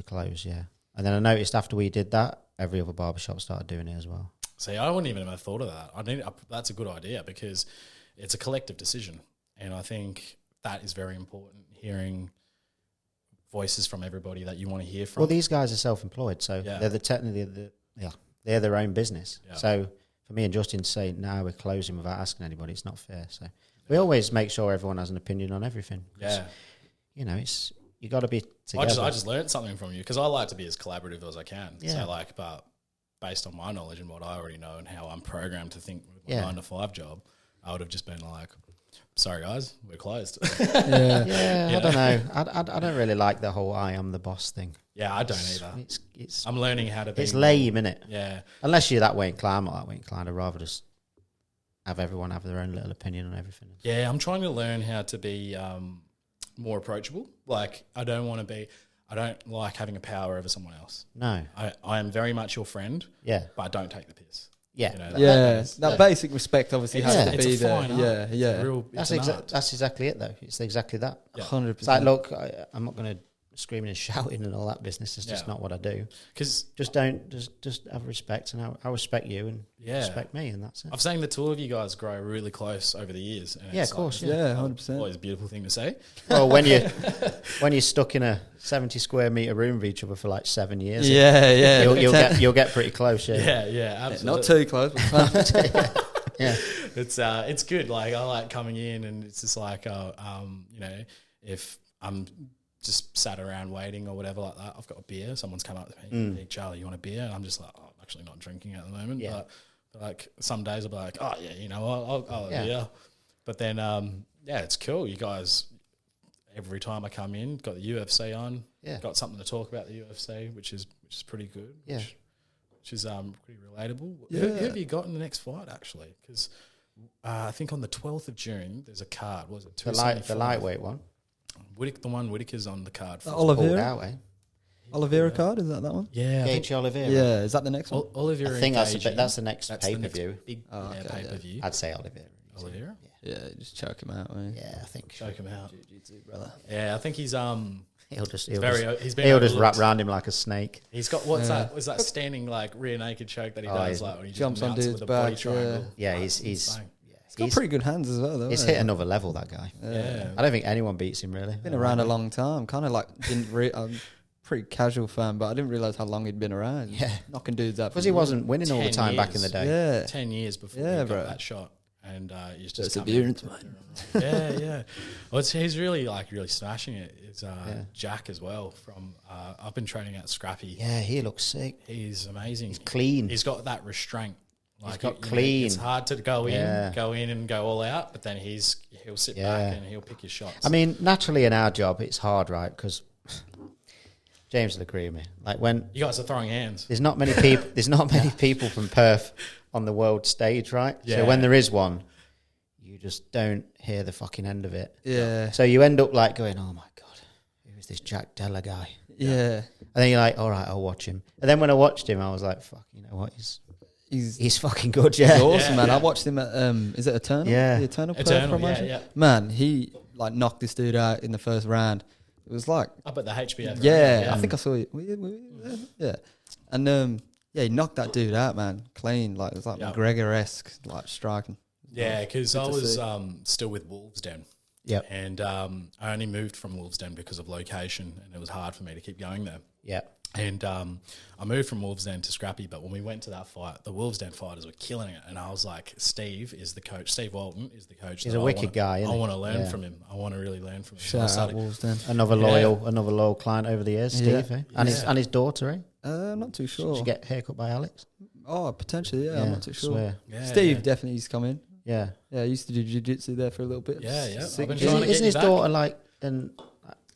close. Yeah. And then I noticed after we did that, every other barbershop started doing it as well. See, I wouldn't even have thought of that. That's a good idea because it's a collective decision. And I think that is very important, hearing voices from everybody that you want to hear from. Well, these guys are self-employed, so they're their own business. Yeah. So for me and Justin to say, now we're closing without asking anybody, it's not fair. So we always make sure everyone has an opinion on everything. Yeah. It's... You got to be together. I just learned something from you because I like to be as collaborative as I can. Yeah. So but based on my knowledge and what I already know and how I'm programmed to think with my 9 to 5 job, I would have just been like, sorry guys, we're closed. I don't know. I don't really like the whole I am the boss thing. Yeah, I don't either. I'm learning how to be. It's lame, isn't it? Yeah. Unless you're that way inclined or that way inclined, I'd rather just have everyone have their own little opinion on everything. Yeah, I'm trying to learn how to be more approachable. Like I don't like having a power over someone else. No. I am very much your friend. Yeah. But I don't take the piss. Yeah. That basic respect obviously has to be there. That's exactly it though. It's exactly that. 100%. It's like, look, I'm not going to screaming and shouting and all that business. It's just not what I do. Because just have respect, and I respect you and respect me, and that's it. I've seen the two of you guys grow really close over the years. And of course, 100%. Always a beautiful thing to say. Well, when you're stuck in a 70 square meter room with each other for like 7 years, you'll get pretty close. Yeah, absolutely. Not too close, but yeah. It's good. Like I like coming in, and it's just like, if I'm just sat around waiting or whatever like that, I've got a beer. Someone's come up to me, hey Charlie, you want a beer? And I'm just like, I'm actually not drinking at the moment. Yeah. But like some days I'll be like, oh yeah, I'll have a beer. But then it's cool. You guys, every time I come in, got the UFC on. Yeah. Got something to talk about the UFC, which is pretty good. Yeah. Which is pretty relatable. Yeah. Who have you got in the next fight actually? Because I think on the 12th of June there's a card. Was it the lightweight one? The one Whitaker's on the card for. Oliveira? Oliveira card, is that one? Yeah. Gaethje Oliveira. Yeah, is that the next one? Oliveira. I think that's the next pay-per-view. Pay-per-view. I'd say Oliveira. Oliveira? Yeah, just choke him out, man. Yeah, I think. Choke him out. Jiu-jitsu, brother. Yeah, I think he's He'll just wrap around him like a snake. He's got what's that? Was that standing like rear naked choke that he does? Like when he jumps on dude's back. Yeah, he's got pretty good hands as well, though. He's hit another level, that guy. Yeah. I don't think anyone beats him, really. Been around a long time. Kind of like, I'm pretty casual fan, but I didn't realise how long he'd been around. Yeah. Knocking dudes out. Because he wasn't winning all the time back in the day. Yeah. 10 years before he got that shot. And he's just perseverance, mate. Yeah. Well, he's really smashing it. It's Jack as well. From I've been training at Scrappy. Yeah, he looks sick. He's amazing. He's clean. He's got that restraint. He's got clean. It's hard to go in and go all out, but then he'll sit back and he'll pick his shots. I mean, naturally in our job, it's hard, right? Because James will agree with me. Like when you guys are throwing hands, there's not many people. There's not many people from Perth on the world stage, right? Yeah. So when there is one, you just don't hear the fucking end of it. Yeah. So you end up like going, oh my God, who is this Jack Della guy? Yeah. And then you're like, all right, I'll watch him. And then when I watched him, I was like, fuck, you know what? He's fucking good, yeah. He's awesome, man. I watched him at, is it Eternal? Yeah. The Eternal promotion? Yeah. Man, he like knocked this dude out in the first round. It was like... Up at the HBF. Yeah, I think I saw you. Yeah. And he knocked that dude out, man. Clean. Like, it was like McGregor-esque, like, striking. Yeah, because I was still with Wolves Den. Yep. And I only moved from Wolves Den because of location, and it was hard for me to keep going there. Yeah. And I moved from Wolves Den to Scrappy, but when we went to that fight, the Wolves Den fighters were killing it. And I was like, Steve is the coach. Steve Walton is the coach. He's a wicked guy, isn't he? I want to learn from him. I want to really learn from him. Shout out Wolves Den. Another loyal client over the years, Steve. Eh? And his daughter, eh? I'm not too sure. Did she get a haircut by Alex? Oh, potentially, yeah. I'm not too sure. Yeah, Steve definitely used to come in. Yeah. Yeah, I used to do jiu-jitsu there for a little bit. Yeah. Isn't his daughter like an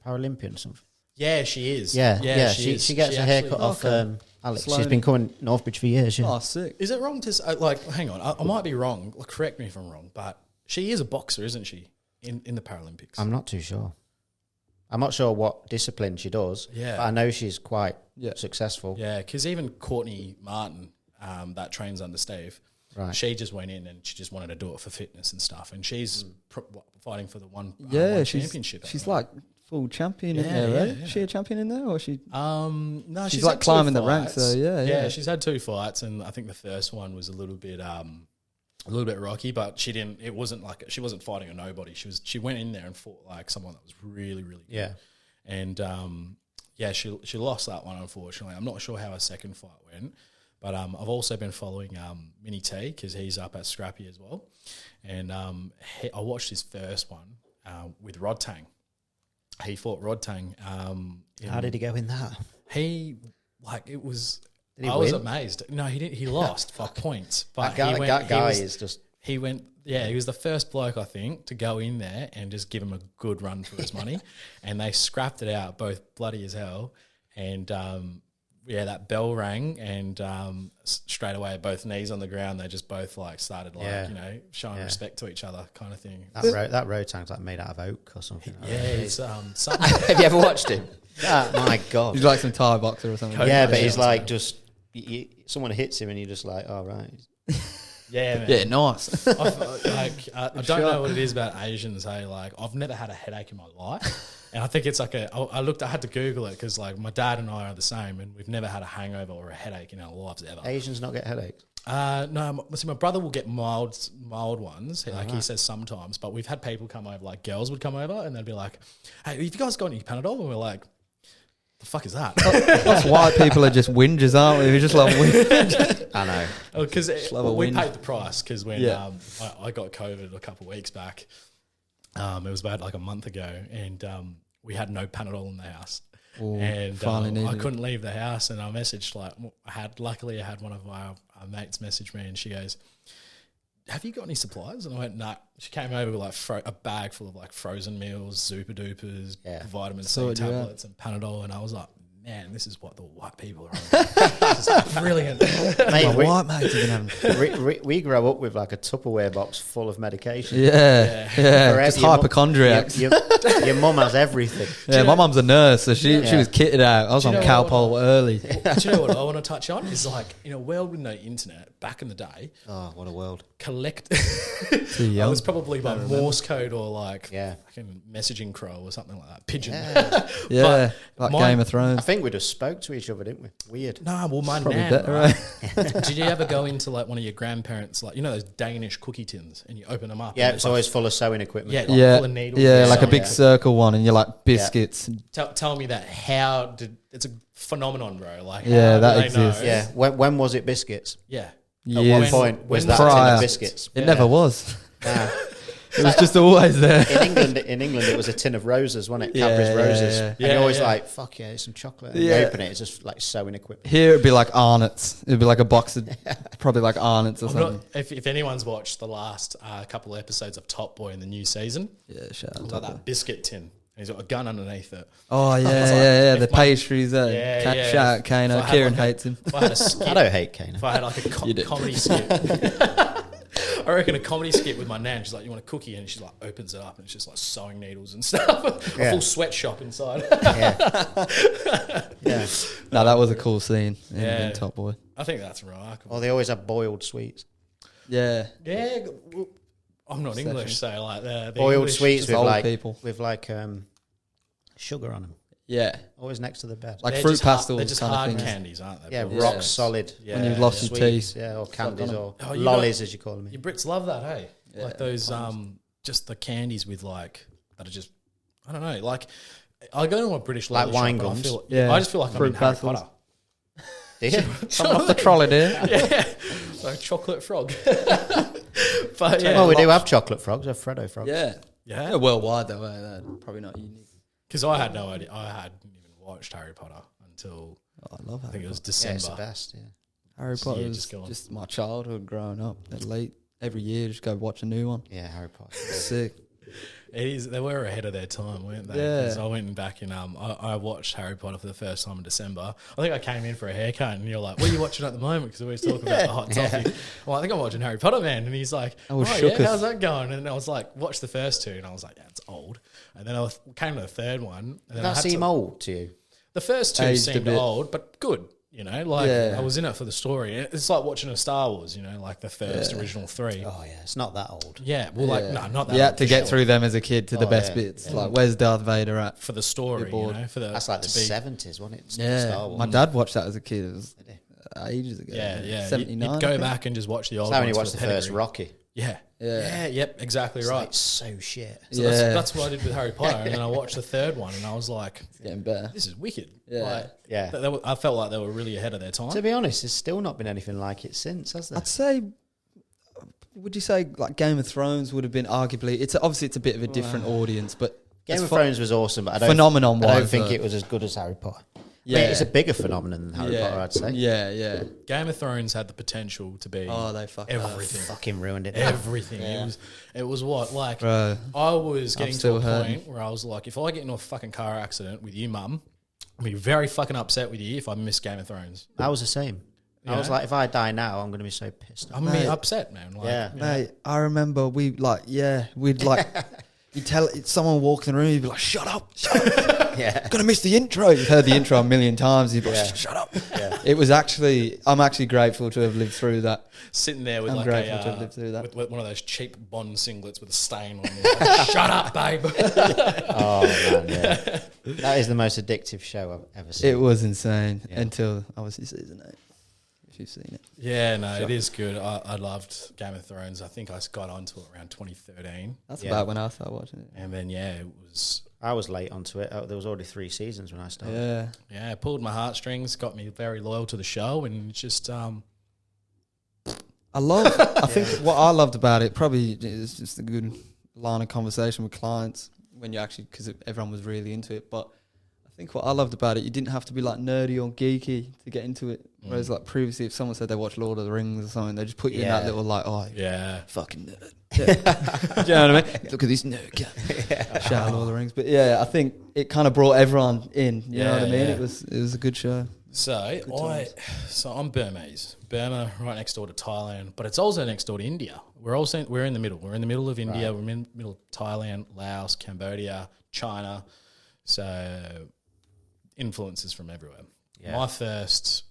Paralympian or something? Yeah, she is. Yeah. She gets a haircut off Alex. Sloan. She's been coming Northbridge for years. Yeah. Oh, sick. Is it wrong to hang on? I might be wrong. Correct me if I'm wrong, but she is a boxer, isn't she? In the Paralympics. I'm not too sure. I'm not sure what discipline she does. Yeah, but I know she's quite successful. Yeah, because even Courtney Martin, that trains under Steve. Right. She just went in and she just wanted to do it for fitness and stuff, and she's fighting for the one championship. She's like full champion in there, right? Is she a champion in there, or she? No, she's like climbing the ranks. So yeah. She's had 2 fights, and I think the first one was a little bit rocky, but she didn't. It wasn't like she wasn't fighting a nobody. She went in there and fought like someone that was really, really good. Yeah, and she lost that one, unfortunately. I'm not sure how her second fight went. But I've also been following Mini T because he's up at Scrappy as well. And I watched his first one with Rod Tang. He fought Rod Tang. How did he go in that? I was amazed. No, he didn't. He lost by points. But that guy is just... He went... Yeah, he was the first bloke, I think, to go in there and just give him a good run for his money. And they scrapped it out, both bloody as hell. And... that bell rang, and straight away, both knees on the ground. They just both started showing respect to each other, kind of thing. That road tank's like made out of oak or something. It's something. Have you ever watched him? My God, he's like some Thai boxer or something. Yeah, but he's like just someone hits him, and you're just like, oh right. Yeah, man. Yeah, nice. I don't know what it is about Asians. Hey, like I've never had a headache in my life, and I think it's like I had to Google it because like my dad and I are the same, and we've never had a hangover or a headache in our lives ever. Asians not get headaches. No, see, my brother will get mild ones. Like he says sometimes, but we've had people come over, like girls would come over, and they'd be like, "Hey, have you guys got any Panadol?" And we're like, "The fuck is that?" That's why people are just whingers, aren't we? We just love whingers. I know. Because we paid the price because when I got COVID a couple of weeks back, it was about like a month ago, and we had no Panadol in the house. Ooh, and I couldn't leave the house, and I messaged luckily I had one of our mates message me, and she goes, "Have you got any supplies?" And I went, "No." She came over with like a bag full of like frozen meals, Super Dupers, vitamin C tablets, and Panadol, and I was like, "Man, this is what the white people are on." This is brilliant. Mate, white mates even having. we grow up with like a Tupperware box full of medication. Yeah. Just hypochondriacs. Your mum has everything. Yeah, my mum's a nurse, so she was kitted out. I was on Calpol early. Do you know what I want to touch on? Is like in a world with no internet back in the day. Oh, what a world! I was probably by Morse code or like fucking messaging crow or something like that. Pigeon. Yeah, like Game of Thrones. I think we just spoke to each other, didn't we? Weird. No, well, my Probably nan. better, Right? Did you ever go into like one of your grandparents, like those Danish cookie tins, and you open them up? Yeah, it's always full of sewing equipment. Yeah, like full of needles. Yeah, like a big circle one, and you're like biscuits. Tell me that. It's a phenomenon, bro. Like, that exists. Yeah, when was it biscuits? Yeah. At what point was that tin of biscuits? It never was. It was just always there. In England, it was a tin of roses, wasn't it? Cadbury's roses. And you're always like, fuck yeah, it's some chocolate. And you open it, it's just like sewing equipment. Here it'd be like Arnott's. It'd be like a box of probably like Arnott's or something. If anyone's watched the last couple of episodes of Top Boy in the new season, shout out like that biscuit tin. He's got a gun underneath it. Oh, yeah. The pastries there. Shout out Kano. Kieran hates him. If I had a skit, I don't hate Kano. If I had like a comedy skit. I reckon a comedy skit with my nan. She's like, "You want a cookie?" And she like opens it up and it's just like sewing needles and stuff. A full sweatshop inside. No, that was a cool scene in Top Boy. I think that's right. Oh, they always have boiled sweets. Yeah. Well, I'm not English, so like the boiled English sweets with like sugar on them. Yeah, always next to the bed. Like fruit pastels. They're just hard candies, aren't they? Yeah, rock solid. Yeah. When you've lost your teeth. Yeah, or candies or lollies as you call them. You Brits love that, hey? Yeah, like those just the candies with like that are just I don't know. Like I go to a British like wine gums. I just feel like I'm in Harry Potter. Do you? Come off the trolley, dear. Yeah, like chocolate frog. But well, we do have chocolate frogs. We have Freddo frogs. Yeah. They're worldwide though. They're probably not unique. Because I had no idea. I hadn't even watched Harry Potter until I love Harry I think it was Potter. December. It's the best. Yeah. Harry Potter is just my childhood growing up. At late every year, just go watch a new one. Yeah, Harry Potter. Sick. They were ahead of their time, weren't they? Yeah. I went back and I watched Harry Potter for the first time in December. I think I came in for a haircut and you're like, "What are you watching at the moment?" Because we always talk about the hot topic. Well, I think I'm watching Harry Potter, man. And he's like, "Oh yeah, how's that going?" And I was like, "Watch the first two," and I was like, "Yeah, it's old." And then I came to the third one. And then that seem old to you? The first two seemed old, but good. You know, like I was in it for the story. It's like watching a Star Wars, you know, like the first original three. Oh yeah, it's not that old. Yeah, well, like no, not that. You had to get through them as a kid to the best bits. Like, where's Darth Vader at? For the story, you know, that's like the 70s, wasn't it? Star Wars. My dad watched that as a kid. It was ages ago. Yeah. 79. You'd go back and just watch the old. That's when you watched the first Rocky. Yep, exactly right. Like so shit. So that's what I did with Harry Potter, and then I watched the third one, and I was like, it's getting better. This is wicked. I felt like they were really ahead of their time. To be honest, there's still not been anything like it since, has there? I'd say. Would you say like Game of Thrones would have been arguably? It's obviously it's a bit of a different audience, but Game of Thrones was awesome. But I don't think it was as good as Harry Potter. Yeah, I mean, it's a bigger phenomenon than Harry Potter, I'd say. Yeah. Game of Thrones had the potential to be everything. Fucking ruined it. Everything. Yeah. It was what? Like, I was getting to a point where I was like, if I get into a fucking car accident with you, Mum, I'll be very fucking upset with you if I miss Game of Thrones. I was the same. I was like, if I die now, I'm going to be so pissed. I'm going to be upset, man. Like, mate, I remember we'd like, you'd tell someone walk in the room, you'd be like, shut up. I'm gonna miss the intro. You've heard the intro a million times. You've like, shut up. Yeah. It was actually, I'm actually grateful to have lived through that. Sitting there with I'm like grateful to have lived through that. With one of those cheap Bond singlets with a stain on it. Like, shut up, babe. Oh man, yeah. That is the most addictive show I've ever seen. It was insane until obviously season 8. If you've seen it. Yeah, no, it is good. I loved Game of Thrones. I think I got onto it around 2013. That's about when I started watching it. And then, it was... I was late onto it. There was already 3 seasons when I started. Yeah. Yeah, it pulled my heartstrings, got me very loyal to the show, and just... I think what I loved about it probably is just a good line of conversation with clients when you actually, because everyone was really into it. But I think what I loved about it, you didn't have to be like nerdy or geeky to get into it. Whereas like previously, if someone said they watched Lord of the Rings or something, they just put you in that little like, fucking nerd. Yeah. Do you know what I mean? Look at this nerd guy. Shout out Lord of the Rings. But yeah, I think it kind of brought everyone in. You know what I mean? It was a good show. So I'm Burmese. Burma, right next door to Thailand, but it's also next door to India. We're in the middle. We're in the middle of India. Right. We're in the middle of Thailand, Laos, Cambodia, China. So influences from everywhere. Yeah. My first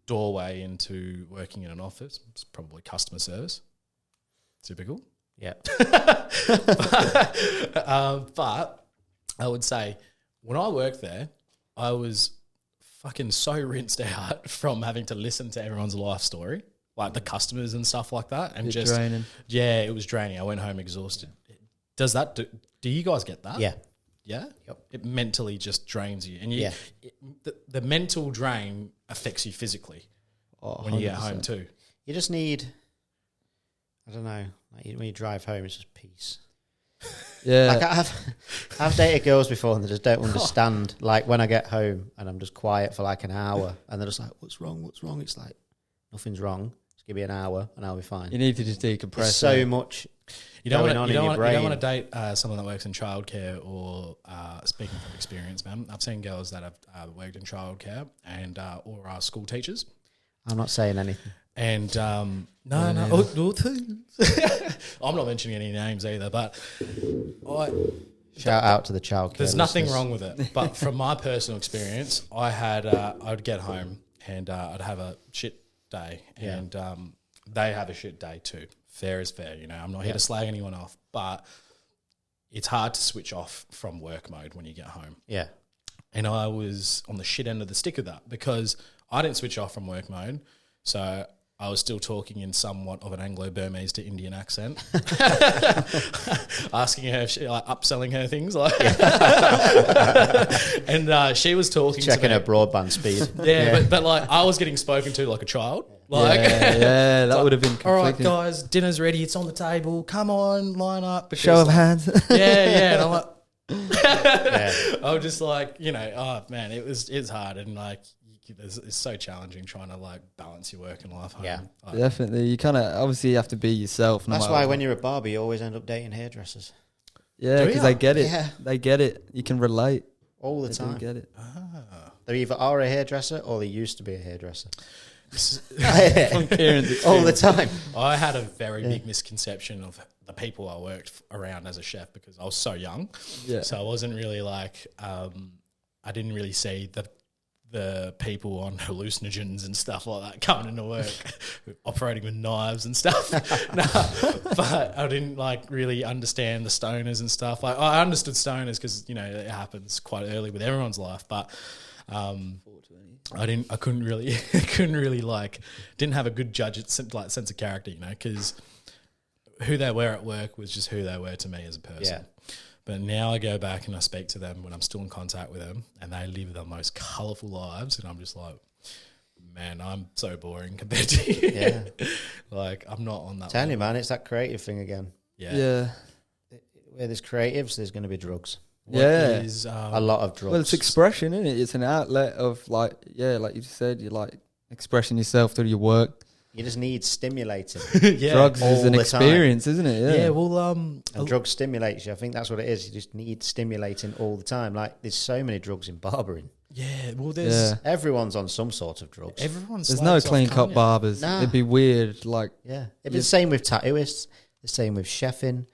doorway into working in an office was probably customer service. Typical. Yeah. But I would say when I worked there, I was fucking so rinsed out from having to listen to everyone's life story, like the customers and stuff like that. And just draining. Yeah, it was draining. I went home exhausted. Does that do you guys get that? Yeah. Yeah? Yep. It mentally just drains you. And the mental drain affects you physically when you get home too. You just need, I don't know, like when you drive home, it's just peace. Yeah. Like I've dated girls before and they just don't understand. Like when I get home and I'm just quiet for like an hour and they're just like, what's wrong? It's like, nothing's wrong. Just give me an hour and I'll be fine. You need to just decompress. There's so much going on in your brain. You don't want to date someone that works in childcare or, speaking from experience, man, I've seen girls that have worked in childcare and or are school teachers. I'm not saying anything. And I'm not mentioning any names either, but shout out to the childcare. There's nothing wrong with it, but from my personal experience, I'd get home and I'd have a shit day, and they have a shit day too. Fair is fair, you know. I'm not here to slag anyone off, but it's hard to switch off from work mode when you get home. Yeah, and I was on the shit end of the stick of that because I didn't switch off from work mode, so I was still talking in somewhat of an Anglo-Burmese to Indian accent, asking her if she, upselling her things, and she was talking, checking her broadband speed. But like I was getting spoken to like a child. Like, that would have been all right, guys, dinner's ready. It's on the table. Come on, line up. Show of hands. And I'm like, I was just like, oh man, it's hard and like. It's so challenging trying to like balance your work and life home. Yeah, definitely. You kind of obviously have to be yourself. That's why when you're a barber, you always end up dating hairdressers. Yeah, because they get it. Yeah. They get it. You can relate all the time. They get it. They either are a hairdresser or they used to be a hairdresser. From Cairan's all the time. I had a very big misconception of the people I worked around as a chef because I was so young. Yeah. So I wasn't really like I didn't really see the people on hallucinogens and stuff like that coming into work, operating with knives and stuff. But I didn't like really understand the stoners and stuff. Like I understood stoners because it happens quite early with everyone's life, but I couldn't really like didn't have a good sense of character, because who they were at work was just who they were to me as a person. Yeah. But now I go back and I speak to them when I'm still in contact with them and they live the most colourful lives and I'm just like, man, I'm so boring compared to you. Yeah. Like, I'm not on that Tell you, man, it's that creative thing again. Yeah. Where there's creatives, there's going to be drugs. Is, a lot of drugs. Well, it's expression, isn't it? It's an outlet of like you just said, you're like expressing yourself through your work. You just need stimulating. Drugs is an experience, isn't it? Yeah, well, and drugs stimulates you. I think that's what it is. You just need stimulating all the time. Like, there's so many drugs in barbering. Yeah, well, everyone's on some sort of drugs. There's no clean cut barbers. Nah. It'd be weird. Like, it'd be the same with tattooists. The same with chefing.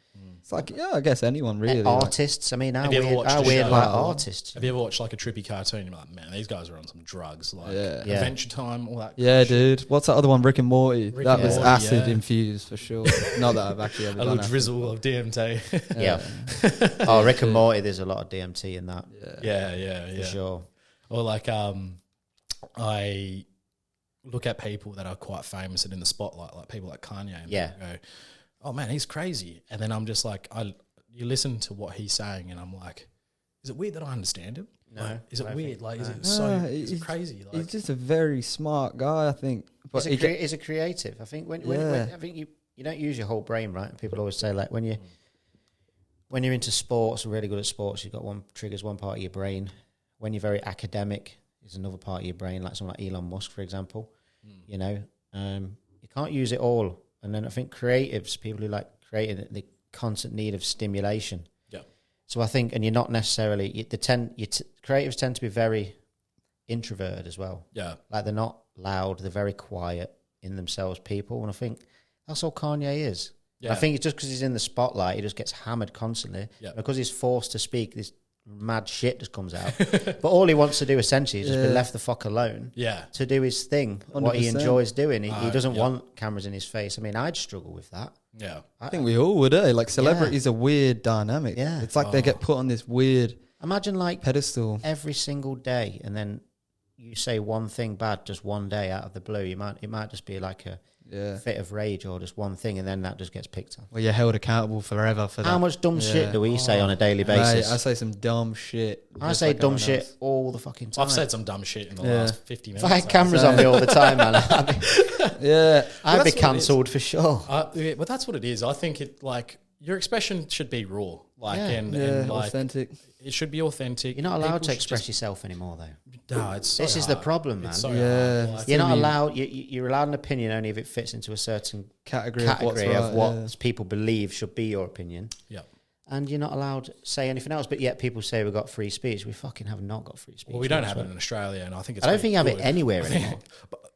It's like, yeah, I guess anyone really. Artists. I mean, how Have you ever weird, watched how the weird show? like artists. Have you ever watched like a trippy cartoon? You're like, man, these guys are on some drugs, like Yeah. Adventure Time, all that. Yeah, kind of shit. dude. What's that other one? Rick and Morty. Rick that and was Morty, acid yeah. infused for sure. Not that I've actually ever A done little acid. drizzle of DMT. Yeah. Oh, Rick and Morty. There's a lot of DMT in that. yeah, For sure. Or like, I look at people that are quite famous and in the spotlight, like people like Kanye, and Yeah. go, "Oh man, he's crazy," and then I'm just like, you listen to what he's saying, and I'm like, is it weird that I understand him? No, Like, is it weird? Like, is it is it crazy? Like, He's just a very smart guy, I think. But He's a creative. I think when I think you don't use your whole brain, right? People always say like when you're into sports, really good at sports, you've got triggers one part of your brain. When you're very academic, is another part of your brain, like someone like Elon Musk, for example. You know, you can't use it all. And then I think creatives, people who like creating, the constant need of stimulation. Yeah. So I think, and you're not necessarily, creatives tend to be very introverted as well. yeah, Like they're not loud, they're very quiet in themselves people. And I think that's all Kanye is. yeah. I think it's just because he's in the spotlight, he just gets hammered constantly. Yeah. Because he's forced to speak, this mad shit just comes out. But all he wants to do essentially is just be left the fuck alone yeah. to do his thing, what he 100%. enjoys doing. He doesn't yeah. want cameras in his face. I mean, I'd struggle with that. Yeah. I think we all would, Like celebrities are weird dynamic. Yeah. It's like they get put on this weird Imagine like pedestal. every single day, and then you say one thing bad just one day out of the blue. It might just be like a fit of rage or just one thing, and then that just gets picked up. Well, you're held accountable forever for that. How much dumb shit do we say on a daily Mate, basis? I say some dumb shit. I just say like dumb everyone shit else. all the fucking time. I've said some dumb shit in the last 50 If minutes. I had cameras on me all the time, man, I'd be Yeah. that's what it cancelled for sure. Yeah, but that's what it is. I think it like your expression should be raw, like and like authentic. it should be authentic. You're not allowed People to should express yourself anymore, though. No, it's so This is the hard. problem, man. It's so Yeah. hard. Like, You're not Maybe- allowed. You're allowed an opinion only if it fits into a certain Category category of of what's what right, people believe should be your opinion. yeah. And you're not allowed to say anything else. But yet people say we've got free speech. We fucking have not got free speech. Well, we don't have it in Australia, and I think it's I don't think you have it good. anywhere I think- anymore.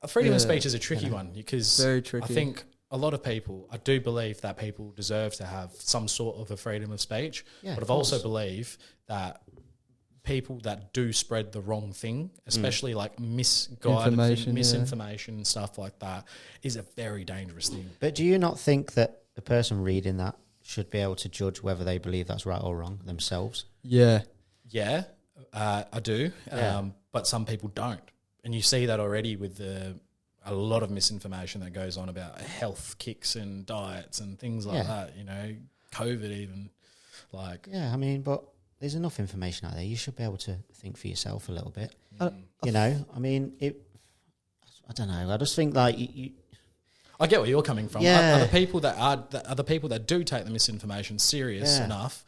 But freedom of speech is a tricky one because Very tricky. I think a lot of people, I do believe that people deserve to have some sort of a freedom of speech, Yeah, but of I've also course. believe that people that do spread the wrong thing, especially like misguided Information, misinformation and stuff like that, is a very dangerous thing. But do you not think that the person reading that should be able to judge whether they believe that's right or wrong themselves? Yeah. Yeah, I do, Yeah. but some people don't, and you see that already with a lot of misinformation that goes on about health kicks and diets and things like that. You know, COVID even, like Yeah, I mean, but there's enough information out there. You should be able to think for yourself a little bit. You know, I mean, I don't know. I just think like you I get where you're coming from. Yeah. Are the people that do take the misinformation serious enough?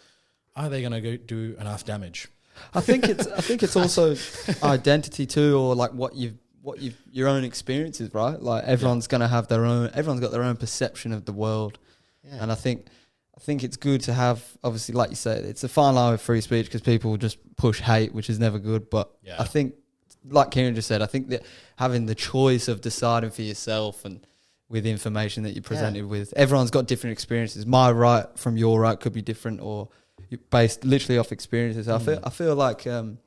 Are they going to do enough damage? I think it's also identity too, or like what your own experiences, right? Like everyone's gonna have everyone's got their own perception of the world, and I think it's good to have, obviously, like you said, it's a fine line with free speech because people just push hate, which is never good. But I think, like Cairan just said, I think that having the choice of deciding for yourself and with information that you're presented with, everyone's got different experiences. My right from your right could be different, or based literally off experiences. I feel like it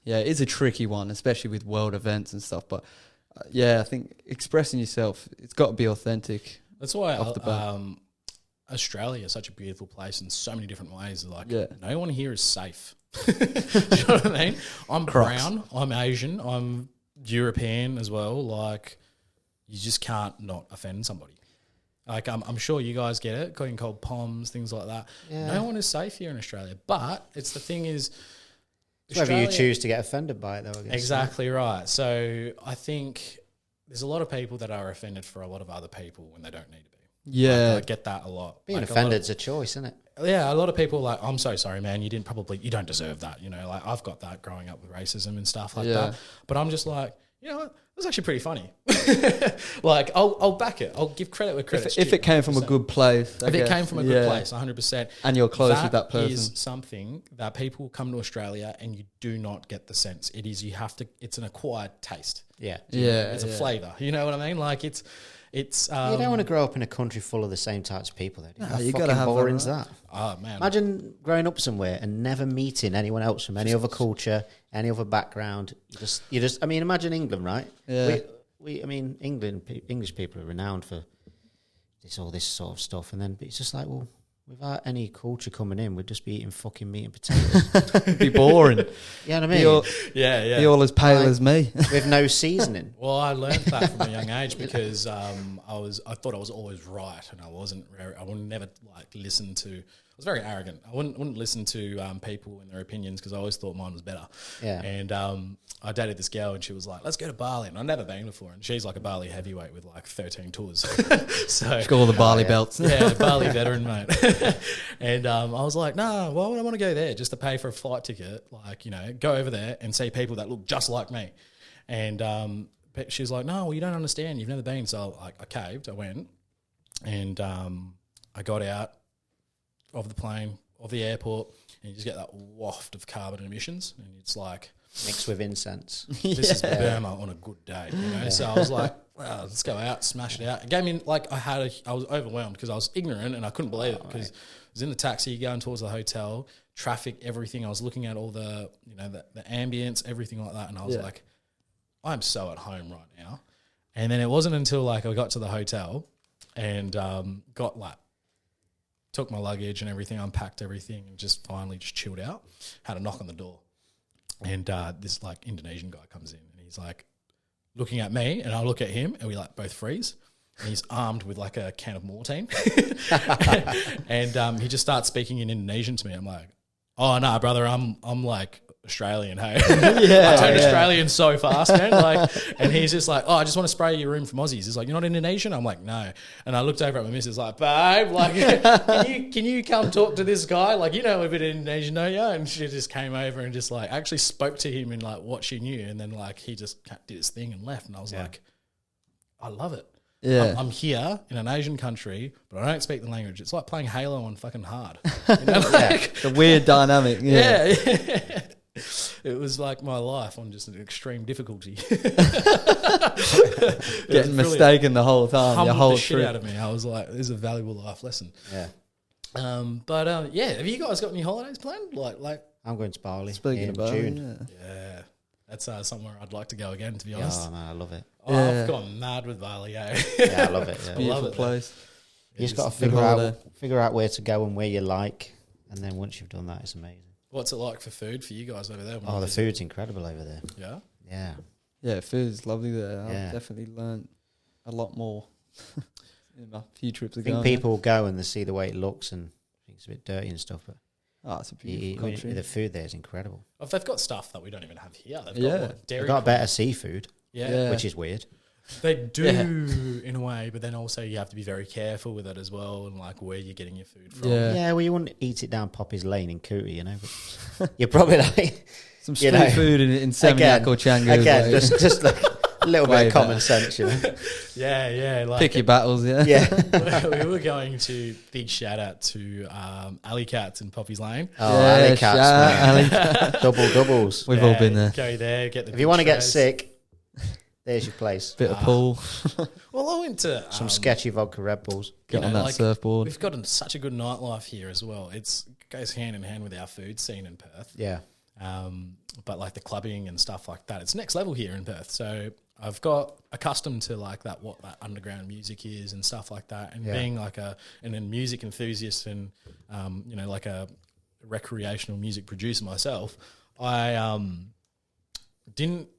is a tricky one, especially with world events and stuff. But I think expressing yourself, it's got to be authentic. That's why off the bat. Australia is such a beautiful place in so many different ways. Like, no one here is safe. Do you know what I mean? I'm brown, I'm Asian, I'm European as well. Like, you just can't not offend somebody. Like, I'm sure you guys get it, getting cold palms, things like that. Yeah. No one is safe here in Australia. But it's the thing is, It's whether you choose to get offended by it, though, I guess. Exactly right. So I think there's a lot of people that are offended for a lot of other people when they don't need to be. Yeah. I get that a lot. Being Like, offended's a choice, isn't it? Yeah, a lot of people are like, I'm so sorry, man. You don't deserve that. You know, like I've got that growing up with racism and stuff like that. But I'm just like, you know what? It was actually pretty funny. Like, I'll back it. I'll give credit where credit's If due, it came from a 100%. good place. If it came from a good place, 100%. And you're close with that person. is something that people come to Australia and you do not get the sense. It's an acquired taste. Yeah. It's a flavour. You know what I mean? Like it's It's you don't want to grow up in a country full of the same types of people. Though. No, you got to have boring is that. Oh man! Imagine growing up somewhere and never meeting anyone else from any other culture, any other background. You just. I mean, imagine England, right? Yeah. I mean, English people are renowned for all this sort of stuff, and then it's just like, well, without any culture coming in, we'd just be eating fucking meat and potatoes. It'd be boring. You know what I mean? Be all as pale as me. With no seasoning. Well, I learned that from a young age because I thought I was always right, and I wasn't. I would never like listen to. I was very arrogant. I wouldn't listen to people and their opinions because I always thought mine was better. Yeah. And I dated this girl and she was like, "Let's go to Bali," and I'd never been before. And she's like a Bali heavyweight with like 13 tours. So She's got all the Bali belts. Yeah, Bali veteran, mate. And I was like, "No, why would I want to go there just to pay for a flight ticket? Like, go over there and see people that look just like me." And she was like, "No, well, you don't understand. You've never been." So I caved. I went, and I got out of the plane, of the airport, and you just get that waft of carbon emissions, and it's like mixed with incense. This is Burma on a good day, So I was like, well, let's go out, smash it out. It gave me I was overwhelmed because I was ignorant and I couldn't believe it because I was in the taxi going towards the hotel, traffic, everything. I was looking at all the the ambience, everything like that, and I was like, I'm so at home right now. And then it wasn't until I got to the hotel and took my luggage and everything, unpacked everything, and just finally just chilled out. Had a knock on the door, and this Indonesian guy comes in, and he's like looking at me, and I look at him, and we both freeze. And he's armed with a can of Mortein, and he just starts speaking in Indonesian to me. I'm like, "Oh no, brother, I'm Australian, hey." I turned Australian so fast, man. And he's just like, "Oh, I just want to spray your room from Aussies." He's like, "You're not Indonesian?" I'm like, "No." And I looked over at my missus like, "Babe, can you come talk to this guy? You know a bit of Indonesian, don't you?" And she just came over and just actually spoke to him in what she knew, and then he just did his thing and left. And I was like, I love it. Yeah. I'm here in an Asian country, but I don't speak the language. It's like playing Halo on fucking hard. The weird dynamic. Yeah. It was like my life on just an extreme difficulty. Getting mistaken the whole time. Humbled Your whole the shit trip. out of me. I was like, this is a valuable life lesson. Yeah. But have you guys got any holidays planned? I'm going to Bali Speaking in of Bali, June. Yeah. That's somewhere I'd like to go again, to be honest. Oh man, I love it. I've gone mad with Bali, Yeah, I love it. Yeah. Beautiful place. You just got to figure out where to go and where you like, and then once you've done that, it's amazing. What's it like for food for you guys over there? Oh, the food's incredible over there. Yeah? Yeah. Yeah, food's lovely there. Yeah. I've definitely learned a lot more in my few trips I ago. think people go and they see the way it looks and think it's a bit dirty and stuff, but it's a beautiful country. the food there is incredible. Oh, they've got stuff that we don't even have here. They've got dairy. They've got better seafood, yeah, which is weird. They do in a way, but then also you have to be very careful with it as well, and where you're getting your food from. Yeah, well, you wouldn't eat it down Poppy's Lane in Cootie, But you're probably some street food in Seminyak or Canggu. Again, just a little bit of common sense, Yeah. Pick your battles, we were going to, big shout out to Alley Cats in Poppy's Lane. Oh, Alley Cats, doubles. We've all been there. Go there, get the. If you want to get sick, there's your place. Bit of pool. Well, I went to some sketchy vodka Red Bulls. Get on that surfboard. We've got such a good nightlife here as well. It goes hand in hand with our food scene in Perth. Yeah. But the clubbing and stuff like that, it's next level here in Perth. So I've got accustomed to what that underground music is and stuff like that, and being a music enthusiast and a recreational music producer myself. I didn't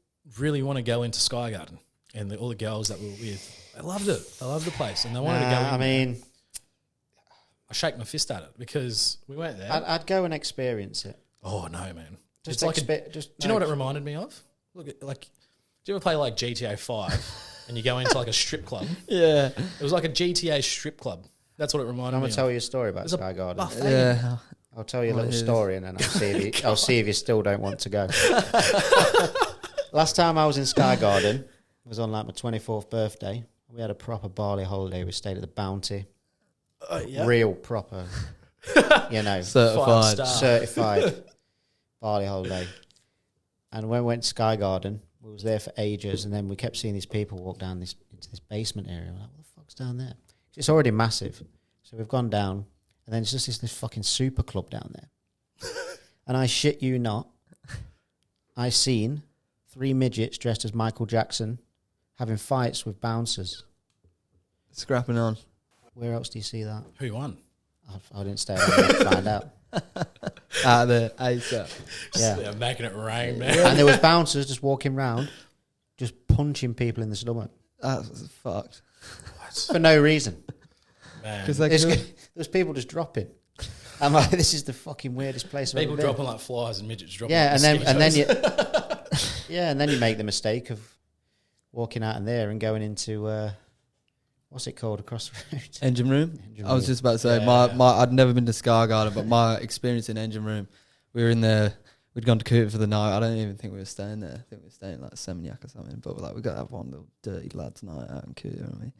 really want to go into Sky Garden, and all the girls that we were with, they loved it. They loved the place, and they wanted to go in. I shake my fist at it because we went there. I'd go and experience it. Oh no, man! Do you know what it reminded me of? Look, do you ever play GTA 5 and you go into a strip club? Yeah, it was like a GTA strip club. That's what it reminded me. I'm gonna tell you a story about Sky Garden. Yeah, I'll tell you a little story, and then I'll see if you still don't want to go. Last time I was in Sky Garden, it was on my 24th birthday. We had a proper Bali holiday. We stayed at the Bounty. Real proper, certified Bali holiday. And when we went to Sky Garden, we was there for ages, and then we kept seeing these people walk down into this basement area. We're like, what the fuck's down there? It's already massive. So we've gone down, and then it's just this fucking super club down there. And I shit you not, I seen 3 midgets dressed as Michael Jackson having fights with bouncers. Scrapping on. Where else do you see that? Who won? I didn't stay there to find out. Out there, ASAP. Yeah, making it rain, man. And there was bouncers just walking round, just punching people in the stomach. That's fucked. For no reason. Man. Because There's people just dropping. I'm like, this is the fucking weirdest place I've People ever been. dropping like flies and midgets dropping. Yeah, like and then you, and then you make the mistake of walking out in there and going into what's it called across the road? Engine room. I was just about to say, Yeah. my I'd never been to Sky Garden, but my experience in engine room, we were in there. We'd gone to Cooper for the night. I don't even think we were staying there. I think we were staying like Seminyak or something. But we're like, we got to have one little dirty lads night out in Cooper, haven't we?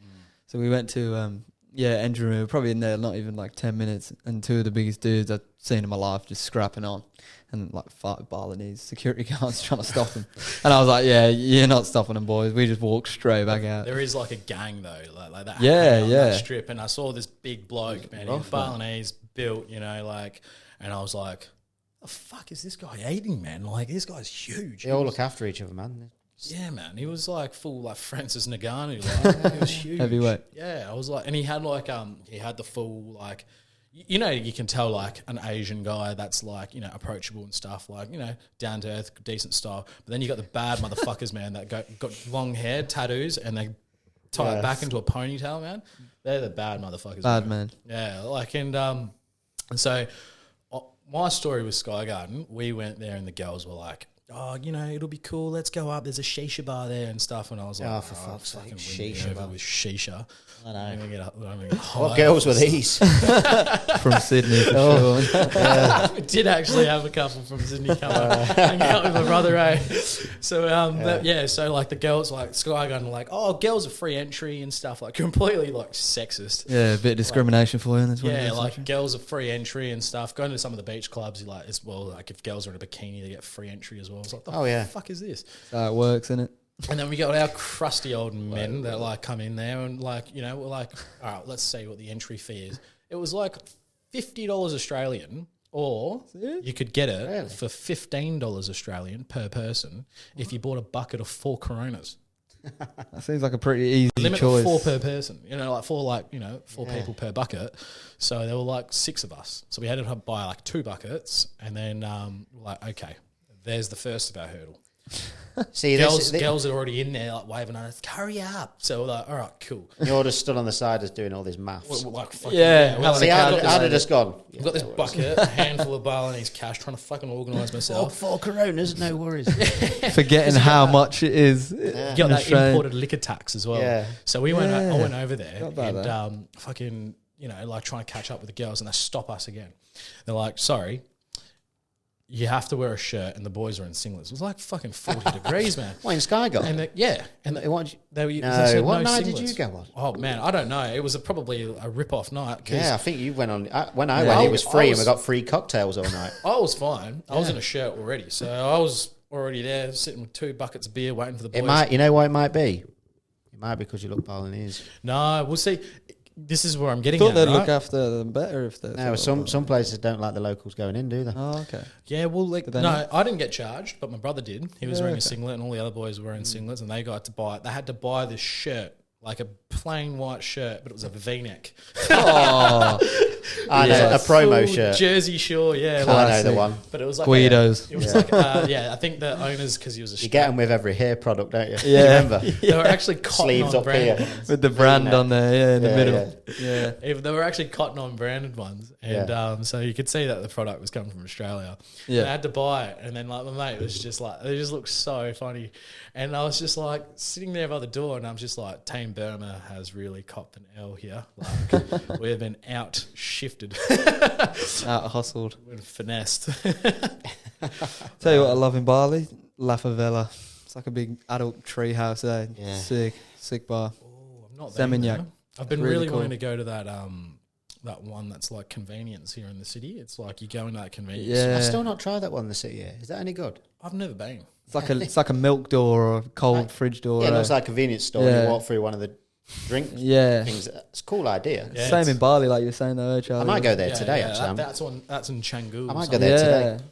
So we went to engine room. We were probably in there not even like 10 minutes, and 2 of the biggest dudes I've seen in my life just scrapping on, and like 5 Balinese security guards trying to stop them. And I was like, yeah, you're not stopping them, boys. We just walked straight back out. There is like a gang though, like that. Yeah, on yeah. that strip, and I saw this big bloke, man. He was Balinese built, you know, like, and I was like, the fuck is this guy eating, man? Like, this guy's huge. They all look after each other, man. Yeah, man. He was like full like Francis Ngannou, like he was huge. Heavyweight. Yeah, I was like, and he had like he had the full like, you know, you can tell like an Asian guy that's like, you know, approachable and stuff, like, you know, down to earth, decent style. But then you got the bad motherfuckers, man, that got long hair, tattoos, and they tie it back into a ponytail, man. They're the bad motherfuckers. Bad man. Yeah, like and so my story with Sky Garden, we went there and the girls were like, oh, you know, it'll be cool. Let's go up. There's a shisha bar there and stuff. And I was like, oh, for fuck's sake, shisha bar with shisha. I know. I'm gonna get high. What girls were these? From Sydney for sure. We did actually have a couple from Sydney come hang out with my brother, eh? So so like the girls like Sky Garden like, oh, girls are free entry and stuff, like completely like sexist. Yeah, a bit of discrimination for you in this one. Yeah, like girls are free entry and stuff. Going to some of the beach clubs, you like as well. Like if girls are in a bikini, they get free entry as well. It's like, the fuck is this? How it works, isn't it? And then we got our crusty old men that like come in there and like, you know, we're like, all right, let's see what the entry fee is. It was like $50 Australian, or you could get it for $15 Australian per person if you bought a bucket of 4 Coronas. That seems like a pretty easy Limit choice. of 4 per person, you know, like 4 people per bucket. So there were like 6 of us. So we had to buy like 2 buckets, and then we're like, okay, there's the first of our hurdle. See, girls are already in there like waving at us, hurry up. So we're like, all right, cool. You're just stood on the side as doing all these maths. We're like, See, I'd have just gone. I've got this bucket, a handful of Balinese cash, trying to fucking organise myself. 4 Coronas, no worries. Forgetting how much it is. You got that imported liquor tax as well. Yeah. So I went over there Not bad, and fucking, you know, like trying to catch up with the girls, and they stop us again. They're like, sorry, you have to wear a shirt, and the boys are in singlets. It was like fucking 40 degrees, man. What, in Sky Garden? And what night did you go on? Oh man, I don't know. It was probably a rip-off night. Yeah, I think you went on. When I went, it was free, and we got free cocktails all night. I was fine. I was in a shirt already, so I was already there, sitting with 2 buckets of beer, waiting for the boys. It might, you know why it might be? It might be because you look Balinese. No, we'll see. This is where I'm getting Thought at, they'd right? look after them better if they. No, some places don't like the locals going in, do they? Oh, okay. Yeah, well, like, they no, not? I didn't get charged, but my brother did. He was Yeah, wearing a okay. singlet, and all the other boys were wearing singlets, and they got to buy. They had to buy this shirt, like a plain white shirt, but it was a V-neck. Oh, I know, a promo Full shirt. Jersey Shore, yeah. I know the one. But it was like Guidos. It was like, I think the owners, because he was a You get them with every hair product, don't you? Yeah. You remember? they were actually cotton Sleeves on up branded here. ones. with the brand on there, yeah, in the Yeah, middle. Yeah. They were actually cotton on branded ones, and so you could see that the product was coming from Australia. Yeah. And I had to buy it, and then like my mate was just like, they just looked so funny, and I was just like sitting there by the door, and I'm just like, Team Burma has really copped an L here. Like we've been out shifted, Out hustled. we've been finessed. Tell you what I love in Bali, La Favela. It's like a big adult tree house there. Yeah. Sick bar. I'm not there, Seminyak. though. I've been Really really cool. wanting to go to that that one that's like convenience here in the city. It's like you go into that convenience. Yeah. I've still not tried that one in the city yet. Is that any good? I've never been. It's like a milk door or a cold fridge door. Yeah, it looks like a convenience store. Yeah. You walk through one of the drink Yeah. things. It's a cool idea. Yeah, Same in Bali, like you were saying though, Charlie. I might go there today, actually. That's in Canggu. I might or go there something. today.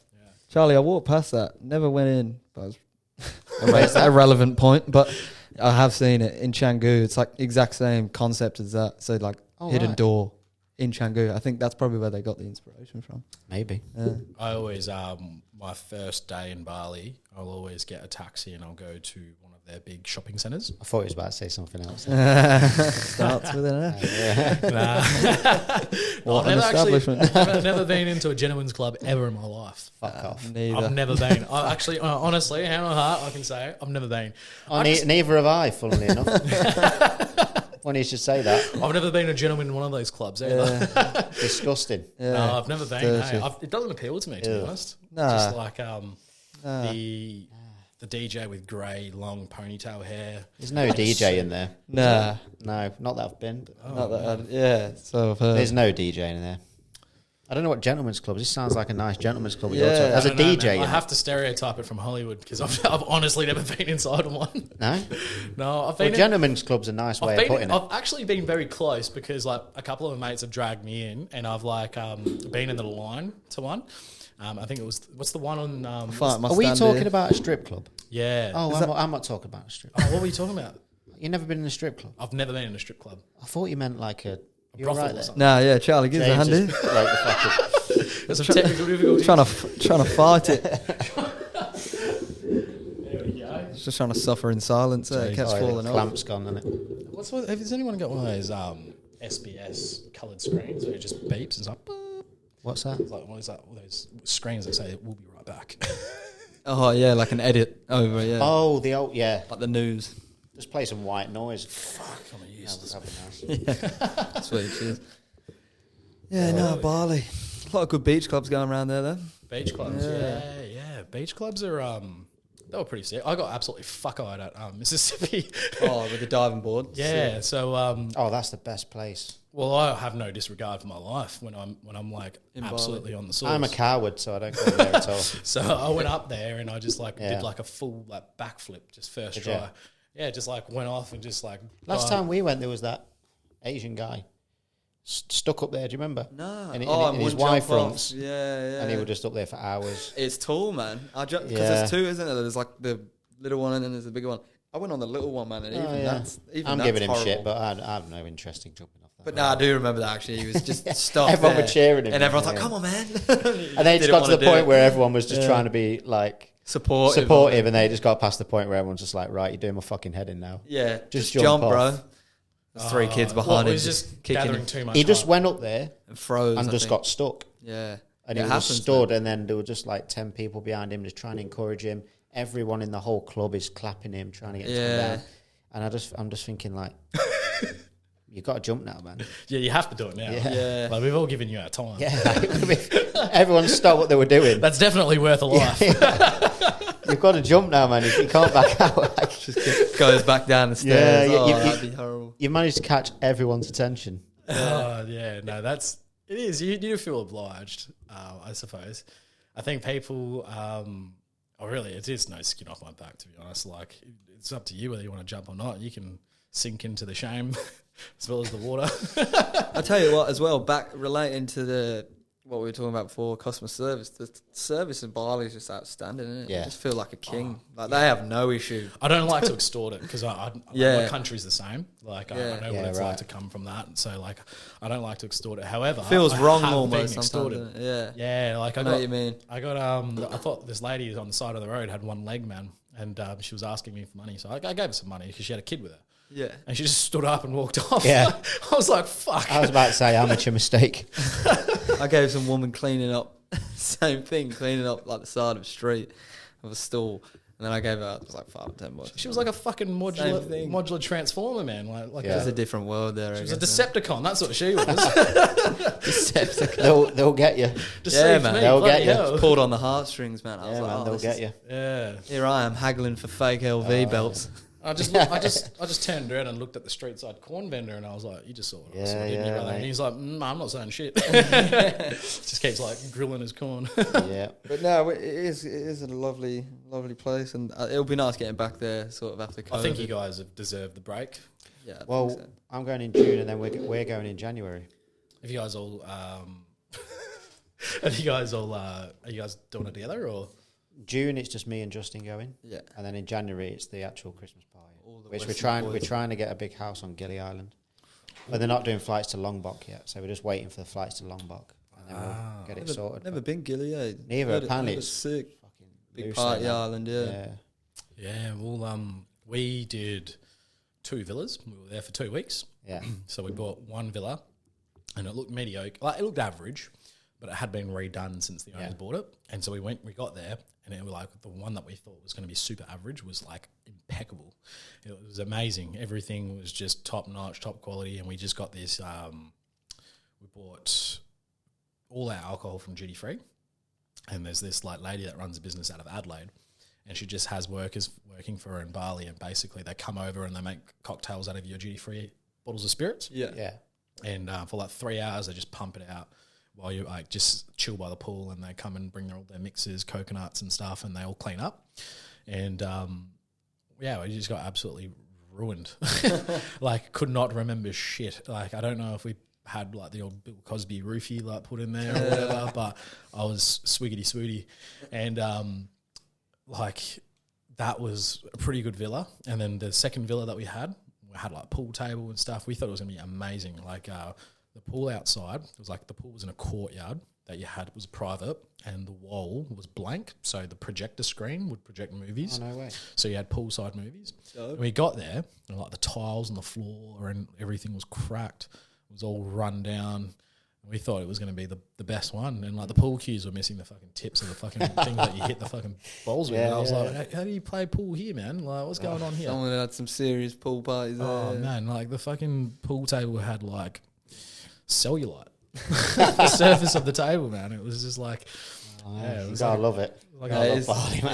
Charlie, I walked past that. Never went in. But I was it's an irrelevant point, but I have seen it in Canggu. It's like exact same concept as that. So like hidden door in Canggu. I think that's probably where they got the inspiration from. Maybe. Yeah. I always, my first day in Bali, I'll always get a taxi and I'll go to one of their big shopping centres. I thought he was about to say something else. Starts with an F. I've never actually, I've never been into a gentleman's club ever in my life. Fuck off. Neither. I've never been. I actually, honestly, hand on heart, I can say I've never been. Neither have I, funnily enough. When you should say that. I've never been a gentleman in one of those clubs either. Yeah. Disgusting. Yeah. No, I've never been. Hey, it doesn't appeal to me, to be honest. Nah. Just like the DJ with grey, long ponytail hair. There's no DJ in there. Nah. No, not that I've been. But Not that so I've heard. there's no DJ in there. I don't know what gentleman's club. This sounds like a nice gentleman's club. Yeah. As a I don't know, DJ, man. you I know. have to stereotype it from Hollywood because I've honestly never been inside one. No? No, I've Well, been. gentleman's club's a nice way of putting it. I've actually been very close because like a couple of mates have dragged me in, and I've like been in the line to one. I think it was what's the one on? Are we talking about a strip club? Yeah. Oh, I'm not talking about a strip Oh, club. what were you talking about? You've never been in a strip club? I've never been in a strip club. I thought you meant like a... You're brothel right or there. something. Nah, yeah, Charlie, give us a James hand in. is like the fucking... There's some technical difficulties. Trying to fight it. There we go. Just trying to suffer in silence. It kept falling off. Clamp's gone, isn't it? Has anyone got one of those SBS coloured screens where it just beeps and it's like, boop? What's that? It's like what is that? All those screens that say "We'll be right back." Oh yeah, like an edit over. Yeah. Oh, the old... Yeah. Like the news. Just play some white noise. Fuck, I'm useless. Sweet, cheers. Yeah, no, Bali. A lot of good beach clubs going around there, though. Beach clubs, yeah. Beach clubs are they were pretty sick. I got absolutely fuck-eyed at Mississippi. Oh, with the diving board. Yeah, so Oh, that's the best place. well, I have no disregard for my life when I'm like In absolutely on the source. I'm a coward, so I don't go there at all. So I went up there and I just like Yeah. did like a full like backflip just first Did try. you? Yeah, just like went off and just like Last time we went, there was that Asian guy stuck up there. Do you remember? No. In and his one Y jump off. fronts, Yeah. and he was just up there for hours. It's tall, man. Because Yeah. there's two, isn't there? There's like the little one and then there's the bigger one. I went on the little one, man, and I'm that's giving him horrible. shit, but I have no interest in jumping off that. But no, I do remember that actually. He was just stopped Everyone there. were cheering him. And everyone's like, Yeah. come on, man. And they just got to the point where everyone was just trying to be like supportive, and they just got past the point where everyone's just like, right, you're doing my fucking head in now. Yeah, Just jump, jump bro. off. There's three kids well, behind it him was just kicking gathering him. too much. He just hype. went up there And froze. and I just think. got stuck. Yeah. And It he was happens, stood, man. and then there were just like 10 people behind him just trying to encourage him. Everyone in the whole club is clapping him, trying to get him to come down. And I'm just thinking like, you've got to jump now, man. Yeah, you have to do it now. Yeah. Like, we've all given you our time. Yeah, everyone stopped what they were doing. That's definitely worth a life. You've got to jump now, man. You can't back out. Like, Just goes back down the stairs. Yeah, That'd be horrible. you managed to catch everyone's attention. Oh, yeah. No, it is. You do feel obliged, I suppose. I think people, really, it is no skin off my back, to be honest. Like, it's up to you whether you want to jump or not. You can sink into the shame as well as the water. I'll tell you what, as well, back relating to what we were talking about before, customer service. The service in Bali is just outstanding, isn't it? Yeah. You just feel like a king. They have no issue. I don't like to extort it because my country's the same. Like, I know what it's like to come from that. And so, like, I don't like to extort it. However, Feels I wrong have almost been sometimes. extorted. Yeah. Like I know what you mean. I got I thought this lady on the side of the road had one leg, man, and she was asking me for money, so I gave her some money because she had a kid with her. Yeah. And she just stood up and walked off. Yeah. I was like, fuck. I was about to say amateur mistake. I gave some woman cleaning up, same thing, cleaning up like the side of a street of a stall. And then I gave her, it was like $5 or $10. She was like a fucking Same thing. modular transformer, man. Like It's a different world there. she was a Decepticon. That's what she was. They'll get you. Deceived man. me, They'll bloody get you. hell. Pulled on the heartstrings, man. I was Yeah, like, man, oh, they'll this get is- you. Yeah. Here I am haggling for fake LV belts. I just turned around and looked at the street side corn vendor, and I was like, "You just saw what I saw, didn't you, brother?" mate. And he's like, "I'm not saying shit." Just keeps like grilling his corn. Yeah. But no, it is a lovely place, and it'll be nice getting back there sort of after COVID. I think you guys have deserved the break. Yeah. Well, I'm going in June, and then we're going in January. Have you guys all? Are you guys doing it together or? June, it's just me and Justin going. Yeah. And then in January, it's the actual Christmas party, which Western we're trying to get a big house on Gilly Island. But they're not doing flights to Lombok yet, so we're just waiting for the flights to Lombok, and then we'll get it sorted. Never been Gilly, eh? Neither, apparently it's sick. Big loose party like island, yeah. Yeah, well, we did 2 villas. We were there for 2 weeks. Yeah. So we bought one villa, and it looked mediocre. Like, it looked average, but it had been redone since the owners bought it. And so we got there, and it was like the one that we thought was going to be super average was like impeccable. It was amazing. Everything was just top notch, top quality, and we just got this. We bought all our alcohol from duty free, and there's this like lady that runs a business out of Adelaide, and she just has workers working for her in Bali, and basically they come over and they make cocktails out of your duty free bottles of spirits. Yeah. And for like 3 hours, they just pump it out while you like just chill by the pool, and they come and bring all their mixes, coconuts and stuff, and they all clean up. And we just got absolutely ruined. Like, could not remember shit. Like, I don't know if we had like the old Bill Cosby roofie like put in there or whatever, but I was swiggity swooty. And like, that was a pretty good villa. And then the second villa that we had like pool table and stuff. We thought it was going to be amazing. Like the pool outside was like, the pool was in a courtyard that you had, was private, and the wall was blank. So the projector screen would project movies. Oh, no way. So you had poolside movies. And we got there, and like the tiles on the floor and everything was cracked. It was all run down. We thought it was going to be the best one, and like the pool cues were missing the fucking tips of the fucking things that you hit the fucking balls with. And I was like, how do you play pool here, man? Like, what's going on here? Someone had some serious pool parties there. Oh man, like the fucking pool table had like cellulite. The surface of the table, man. It was just like, it was I love it. Like it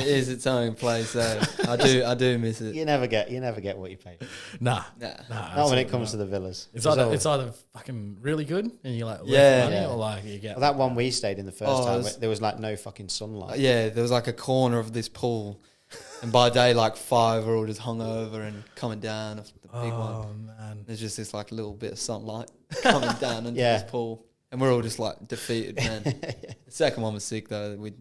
is its own place. I do miss it. You never get what you pay for. Nah. Not when it comes to the villas. It's either fucking really good and you're like, money, or like you get that one we stayed in the first time. There was like no fucking sunlight. Yeah, there was like a corner of this pool, and by day like 5 were all just hung over and coming down off the big one. Oh man, there's just this like little bit of sunlight coming down into this pool. And we're all just like defeated, man. The second one was sick though. We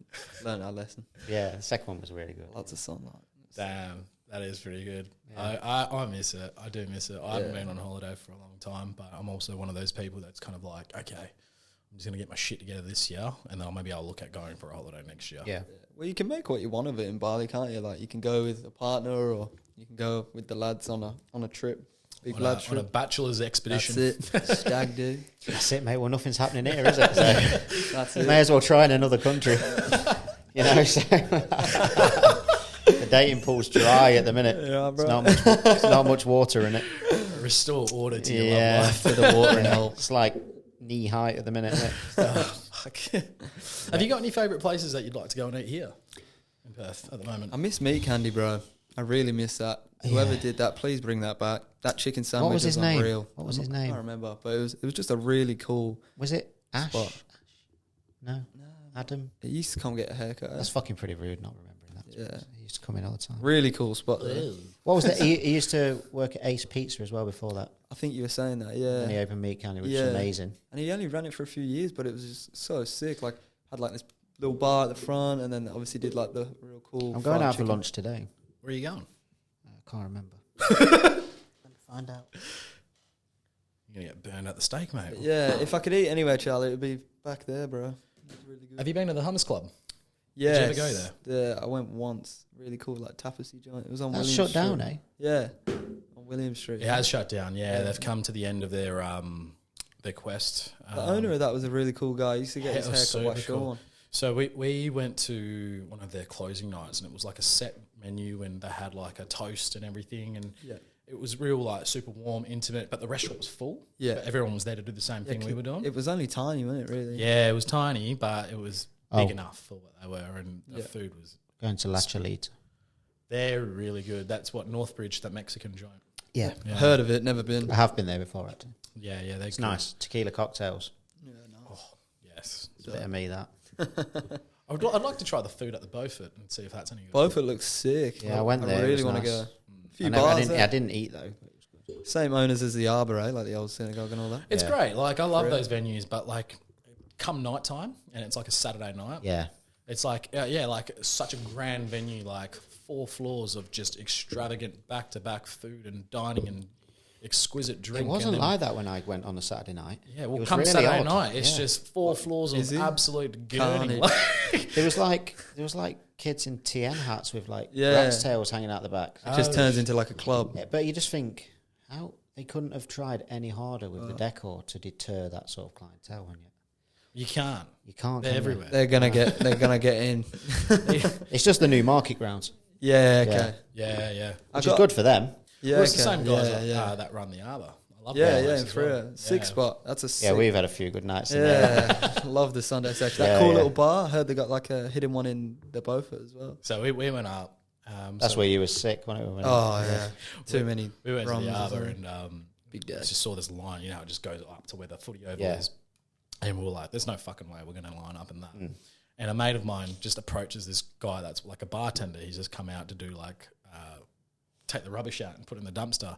learned our lesson. Yeah, the second one was really good. Lots of sunlight. Damn, that is pretty good. Yeah. I miss it. I do miss it. I haven't been on holiday for a long time, but I'm also one of those people that's kind of like, okay, I'm just going to get my shit together this year, and then maybe I'll look at going for a holiday next year. Yeah. Well, you can make what you want of it in Bali, can't you? Like, you can go with a partner, or you can go with the lads on a trip. Big lad trip. On a bachelor's expedition. That's it. Stag do. That's it, mate. Well, nothing's happening here, is it? So that's it. May as well try in another country. You know, so the dating pool's dry at the minute. Yeah, bro. It's not much water in it. Restore order to your love life. To the watering hole. It's like knee height at the minute, isn't it? Have you got any favourite places that you'd like to go and eat here in Perth at the moment? I miss meat candy, bro. I really miss that. Whoever did that, please bring that back. That chicken sandwich what was his name? Unreal. What was his name? I can't remember, but it was just a really cool. Was it Ash? Spot. No, Adam. He used to come get a haircut. That's fucking pretty rude not remembering that. Yeah, he used to come in all the time. Really cool spot there. What was that? He used to work at Ace Pizza as well before that. I think you were saying that, yeah. And he opened Meat Candy, which is amazing. And he only ran it for a few years, but it was just so sick. Like, had like this little bar at the front, and then obviously did like the real cool. I'm going out for lunch today. Where are you going? I can't remember. Find out. You're going to get burned at the stake, mate. Yeah, if I could eat anywhere, Charlie, it would be back there, bro. It was really good. Have you been to the Hummus Club? Yeah. Did you ever go there? I went once. Really cool, like tapasy joint. It was on That's William shut down, Street. eh? Yeah, on William Street. It has shut down, yeah. They've come to the end of their quest. The owner of that was a really cool guy. He used to get his haircut by Sean. Cool. So we went to one of their closing nights, and it was like a set menu, and they had like a toast and everything, and it was real like super warm, intimate, but the restaurant was full. Yeah. But everyone was there to do the same thing we were doing. It was only tiny, wasn't it, really? Yeah, it was tiny, but it was big enough for what they were, and the food was... Going to La Chalita. They're really good. That's what Northbridge, that Mexican joint. Yeah. Heard of it, never been. I have been there before, actually. Yeah, they're It's nice. Tequila cocktails. Yeah, nice. Oh, yes. It's a bit of me, that. I'd like to try the food at the Beaufort and see if that's any good. Beaufort looks sick. Yeah, I went there. I really want to nice. go. A few bars I didn't eat, though. But it was good. Same owners as the Arbor, eh? Like the old synagogue and all that. It's great. Like, I love those venues, but like, come night time and it's like a Saturday night. Yeah. It's like, like such a grand venue, like 4 floors of just extravagant back-to-back food and dining and exquisite drink. It wasn't like that when I went on a Saturday night. Yeah, well, come really Saturday night, it's just 4 floors of absolute gurning. There was like kids in TN hats with like rat's tails hanging out the back. It just turns into like a club. Yeah, but you just think, how they couldn't have tried any harder with the decor to deter that sort of clientele, when you can't. You can't. They're everywhere. They're gonna get in. It's just the new market grounds. Yeah. Okay. Yeah. Which is good for them. Yeah. Well, it's the same guys that run the Arbor. I love in Freer. Sick spot. That's a sick. Yeah, we've had a few good nights in there. Love the Sunday section. That cool little bar. I heard they got like a hidden one in the Beaufort as well. So we went up. That's where you were sick, wasn't it? Too many. We went to the Arbor and Big Dad just saw this line. You know, it just goes up to where the footy oval is. And we were like, there's no fucking way we're going to line up in that. And a mate of mine just approaches this guy that's like a bartender. He's just come out to do like, take the rubbish out and put it in the dumpster.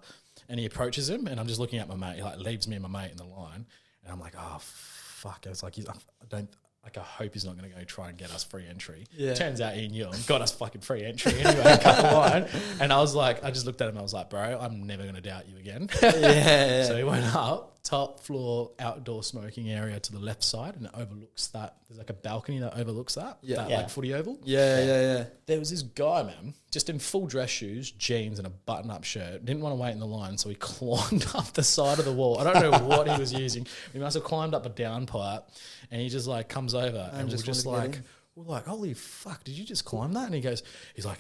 And he approaches him, and I'm just looking at my mate. He like leaves me and my mate in the line. And I'm like, oh, fuck. I was like, I hope he's not going to go try and get us free entry. Yeah. Turns out Ian Young got us fucking free entry anyway, cut the line. And I was like, I just looked at him, I was like, bro, I'm never going to doubt you again. So he went up, top floor, outdoor smoking area to the left side, and it overlooks that. There's like a balcony that overlooks that, like footy oval. Yeah. There was this guy, man, just in full dress shoes, jeans and a button-up shirt. Didn't want to wait in the line, so he climbed up the side of the wall. I don't know what he was using. He must have climbed up a downpipe, and he just like comes over and we're just like, holy fuck, did you just climb that? And he's like,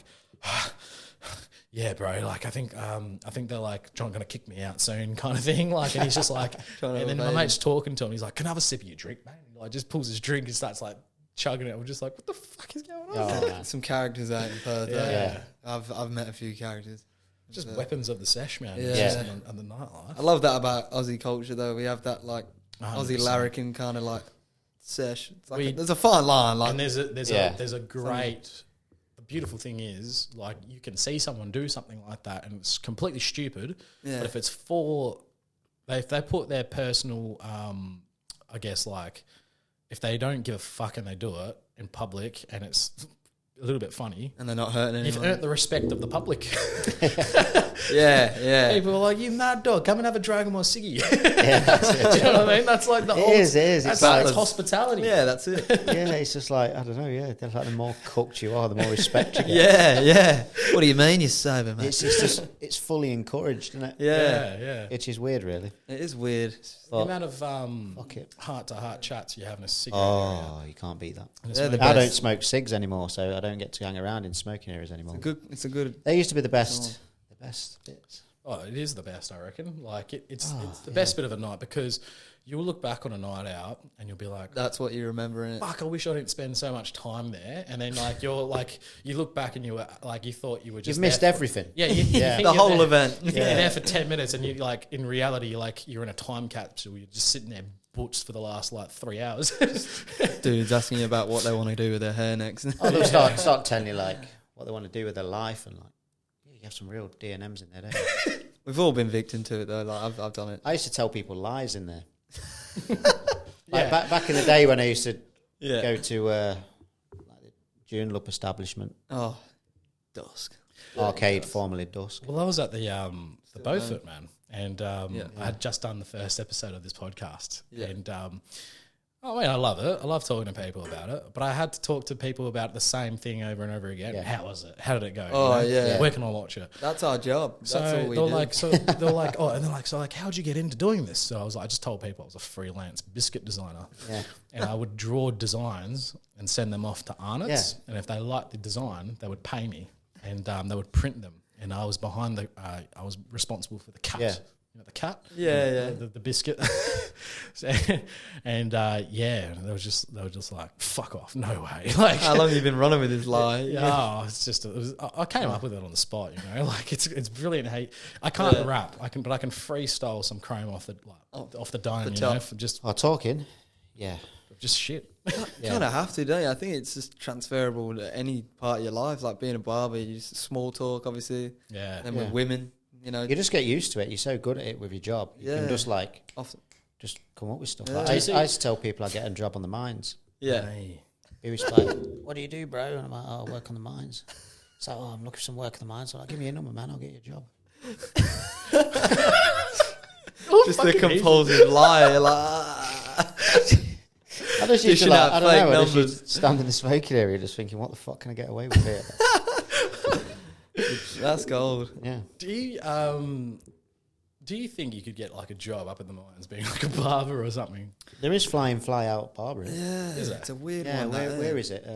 yeah, bro. Like, I think they're like going to kick me out soon, kind of thing. Like, and he's just like, and then my mate's talking to him. He's like, "Can I have a sip of your drink, man?" And he like just pulls his drink and starts like chugging it. We're just like, "What the fuck is going on?" Some characters out in Perth. Yeah. I've met a few characters. Just weapons of the sesh, man. On the nightlife. I love that about Aussie culture, though. We have that like 100%. Aussie larrikin kind of like sesh. It's like there's a fine line. Like, and there's a great. The beautiful thing is, like, you can see someone do something like that, and it's completely stupid. Yeah. But if it's if they put their personal, I guess, like, if they don't give a fuck and they do it in public, and it's a little bit funny, and they're not hurting anyone, you've earned the respect of the public. Yeah. People are like, "You mad dog, come and have a Dragon Ball Ciggy." Yeah, that's it. Do you know what I mean? That's like the whole. It is. That's hospitality. Yeah, that's it. Yeah, it's just like, I don't know. Yeah, like the more cooked you are, the more respect you get. Yeah. What do you mean you're sober, mate? It's fully encouraged, isn't it? Yeah. Which is weird, really. It is weird. The amount of heart-to-heart chats you have in a cigarette area. You can't beat that. I don't smoke cigs anymore, so I don't get to hang around in smoking areas anymore. It's a good. They used to be the best bits. Oh, it is the best, I reckon. Like, it's the best bit of a night, because you'll look back on a night out and you'll be like, that's what you remember, innit? Fuck, I wish I didn't spend so much time there. And then like you're like, you look back and you were like, you thought you were just, you've missed everything. Yeah, you think the whole event. You think you're there for 10 minutes, and you like, in reality, like, you're in a time capsule. You're just sitting there butched for the last like 3 hours. Dudes asking you about what they want to do with their hair next. They'll start telling you like what they want to do with their life, and like, you have some real D&Ms in there, don't you? We've all been victim to it though. Like, I've done it. I used to tell people lies in there. Back in the day when I used to go to like the Joondalup establishment. Oh, Dusk. Arcade, formerly Dusk. Well, I was at the Beaufort, man. And I had just done the first episode of this podcast. Yeah. And I love it. I love talking to people about it. But I had to talk to people about the same thing over and over again. Yeah. How was it? How did it go? Oh, yeah. Where can I watch it? That's our job. That's all we do. They're like, how'd you get into doing this? So I just told people I was a freelance biscuit designer. Yeah. And I would draw designs and send them off to Arnott's. Yeah. And if they liked the design, they would pay me. And they would print them. And I was I was responsible for the cut. Yeah. You know, the cut, the biscuit, and they were just like, fuck off, no way. Like, how long have you been running with this lie? I came up with it on the spot, you know, like it's brilliant. Hey, I can't rap, but I can freestyle some chrome off the dome, from just talking, just shit. Kind of have to, don't you? I think it's just transferable to any part of your life, like being a barber. You just small talk, obviously. Yeah, and with women. You just get used to it. You're so good at it with your job. You can just just come up with stuff. Yeah. I used to tell people I get a job on the mines. Yeah. He was like, "What do you do, bro?" And I'm like, "Oh, I work on the mines." So, I'm looking for some work on the mines. So, like, give me your number, man. I'll get you a job. Just the compulsive lie. I just used to I don't know. I just used to stand in the smoking area just thinking, what the fuck can I get away with here? That's gold. Yeah. Do you think you could get like a job up in the mines being like a barber or something? There is fly in, fly out barbering. Yeah, Is it? it's a weird Yeah, one. where is it?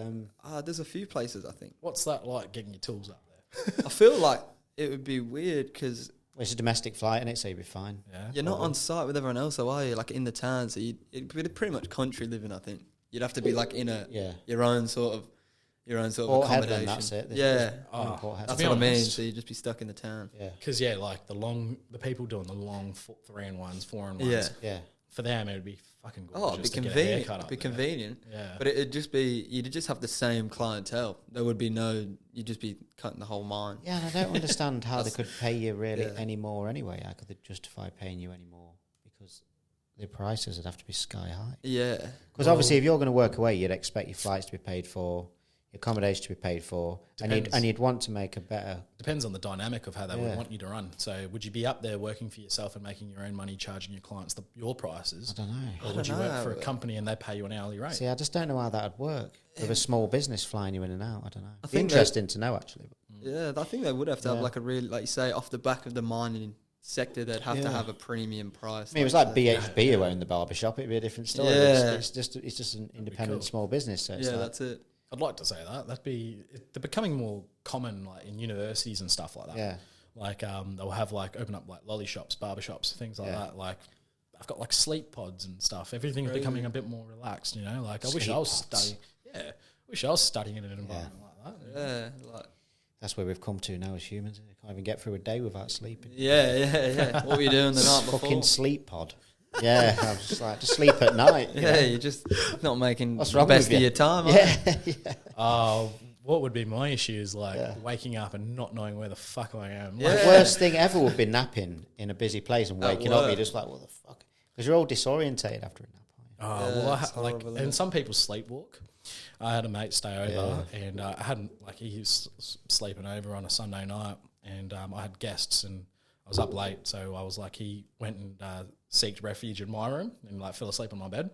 There's a few places, I think. What's that like, getting your tools up there? I feel like it would be weird because It's a domestic flight, and so you'd be fine. Yeah, you're not on site with everyone else, though, are you? Like in the town, so it'd be pretty much country living, I think. You'd have to be like in your own sort of Port accommodation. Headland, that's it. Yeah, Port that's Headland. what I mean. So you'd just be stuck in the town. Yeah. Because like the people doing the long 3-in-1s, 4-in-1s. Yeah. Yeah. For them, it would be fucking gorgeous. Oh, it'd be to get a convenient. haircut It'd up be there. convenient. Yeah. But it'd just be, you'd just have the same clientele. There would be you'd just be cutting the whole mine. Yeah, and I don't understand how they could pay you really Yeah. anymore anyway. How could they justify paying you anymore? Because the prices would have to be sky high. Yeah. Because obviously if you're going to work away, you'd expect your flights to be paid for, your accommodation to be paid for, and you'd want to make a better... Depends on the dynamic of how they would want you to run. So would you be up there working for yourself and making your own money, charging your clients your prices? I don't know. Or would you work for a company and they pay you an hourly rate? See, I just don't know how that would work. With a small business flying you in and out, I don't know. I It'd be think interesting to know, actually. Yeah, I think they would have to have like a really, like you say, off the back of the mining sector, they'd have to have a premium price. I mean, it was like BHB who owned the barbershop. It'd be a different story. Yeah. It's just an independent small business. So it's that's it. I'd like to say that. They're becoming more common, like in universities and stuff like that. Yeah. Like they'll have open up like lolly shops, barbershops, things like that. Like I've got like sleep pods and stuff. Everything's becoming a bit more relaxed, you know. Like I wish I was studying. Yeah, I wish I was studying in an environment like that. Yeah, like that's where we've come to now as humans. We can't even get through a day without sleeping. yeah. What were you doing the night before? Fucking sleep pod. Yeah, I was just like, just sleep at night. You're just not making What's the wrong best with of you? your time. Oh, what would be my issue is waking up and not knowing where the fuck I am. The worst thing ever would be napping in a busy place and waking up. You're just like, what the fuck? Because you're all disorientated after a nap. And some people sleepwalk. I had a mate stay over, and I hadn't he was sleeping over on a Sunday night, and I had guests, and I was up late, so I was like, he went and seeked refuge in my room and fell asleep on my bed.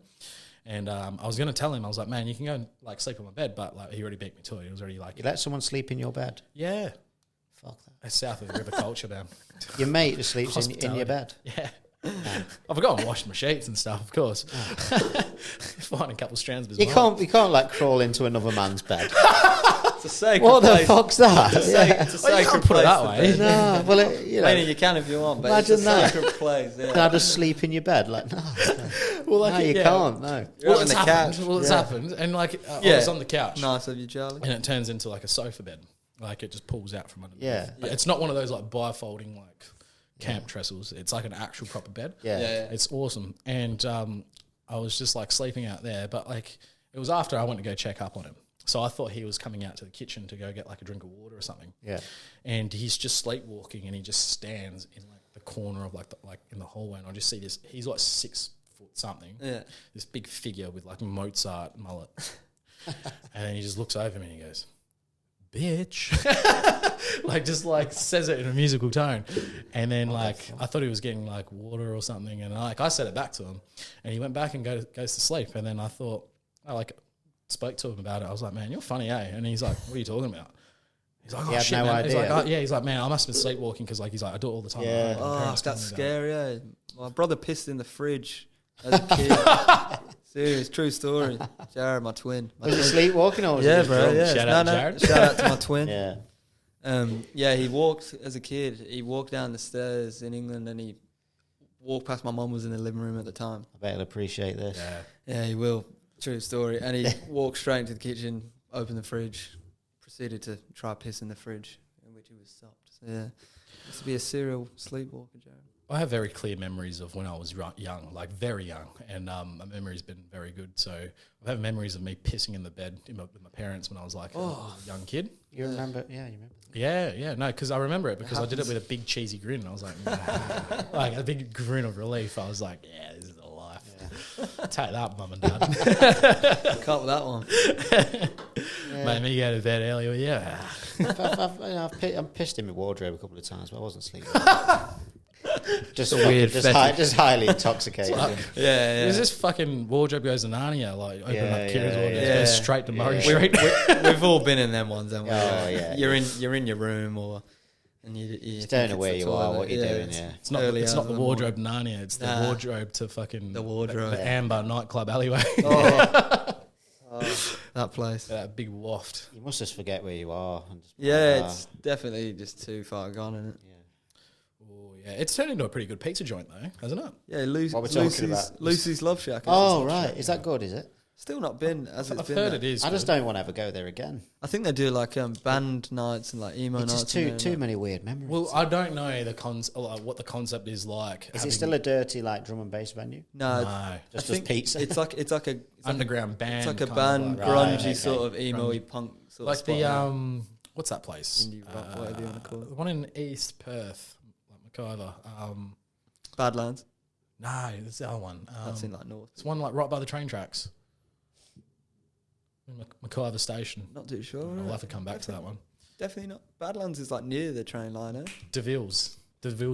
And I was going to tell him, I was like, man, you can go and sleep on my bed, but he already beat me to it. He was already You let someone sleep in your bed? Yeah. Fuck that. It's south of the river culture, man. Your mate just sleeps in your bed? Yeah. I've forgotten washing my sheets and stuff, of course. Finding a couple of strands of his You can't crawl into another man's bed. It's a sacred What place. the fuck's that? It's a sacred put it place that to way. be. No, well, I mean, you can if you want, but Imagine it's a that. sacred place. Can I just sleep in your bed? Like, no. Well, You can't, no. You're on the couch. It's happened. And I was on the couch. Nice of you, Charlie. And it turns into like a sofa bed. Like it just pulls out from underneath. Yeah. But it's not one of those like bifolding camp trestles. It's like an actual proper bed. Yeah. It's awesome. And I was just sleeping out there, but it was after I went to go check up on him. So I thought he was coming out to the kitchen to go get a drink of water or something. Yeah. And he's just sleepwalking, and he just stands in the corner of in the hallway, and I just see this. He's 6 foot something. Yeah. This big figure with Mozart mullet. And then he just looks over me and he goes, bitch. Says it in a musical tone. And then I thought he was getting water or something, and I said it back to him, and he went back and goes to sleep. And then I thought, I spoke to him about it. I was like, man, you're funny, eh? And he's like, what are you talking about? He's like, oh, shit, no man. He's idea. like, he's like, man, I must have been sleepwalking because he's like, I do it all the time. Yeah. Oh, Parents tell that's me scary, eh? My brother pissed in the fridge as a kid. Serious, true story. Jared, my twin. Was he sleepwalking or was he just drunk? Yeah. Shout out to Jared. Shout out to my twin. Yeah. He walked as a kid. He walked down the stairs in England, and he walked past my mum was in the living room at the time. I bet he'll appreciate this. Yeah, he will. True story. And he walked straight into the kitchen, opened the fridge, proceeded to try piss in the fridge, in which he was stopped. So yeah, used to be a serial sleepwalker, Jared. I have very clear memories of when I was young, like very young, and my memory's been very good. So I have memories of me pissing in the bed with my parents when I was like a young kid. You remember? Yeah, you remember. Yeah, no, because I remember it because I did it with a big cheesy grin. And I was like, nah. Like a big grin of relief. I was like, yeah, this is the life. Yeah. Take that, mum and dad. Cut with that one. Made me go to bed earlier. Yeah. I've pissed in my wardrobe a couple of times, but I wasn't sleeping. Just highly intoxicated. Yeah. There's this fucking wardrobe goes to Narnia, like open up Kieran's wardrobe, goes straight to Murray Street. We've all been in them ones, haven't we? Oh yeah. You're in your room and you don't know where you are, what you're doing. Yeah, it's not the wardrobe Narnia. It's the wardrobe to fucking the Amber nightclub alleyway. That place. That big waft. You must just forget where you are. And just it's definitely just too far gone, isn't it? Yeah, it's turned into a pretty good pizza joint though, hasn't it? Yeah, Lucy's Love Shack. Oh right, is that good? Is it? Still not been as it's been. I've heard it is. I just don't want to ever go there again. I think they do like band nights and like emo nights. It's just too many weird memories. Well, I don't know what the concept is like. Is it still a dirty like drum and bass venue? No. Just pizza. It's like underground band. It's like a band, grungy sort of emo-y punk sort like of spot. The what's that place? Indie rock, whatever you want to call it. The one in East Perth, like McIver. Badlands. No, it's the other one. That's in like north. It's one like right by the train tracks. McIver Station. Not too sure. I'll have to come back to that one. Definitely not. Badlands is like near the train line, eh? DeVille's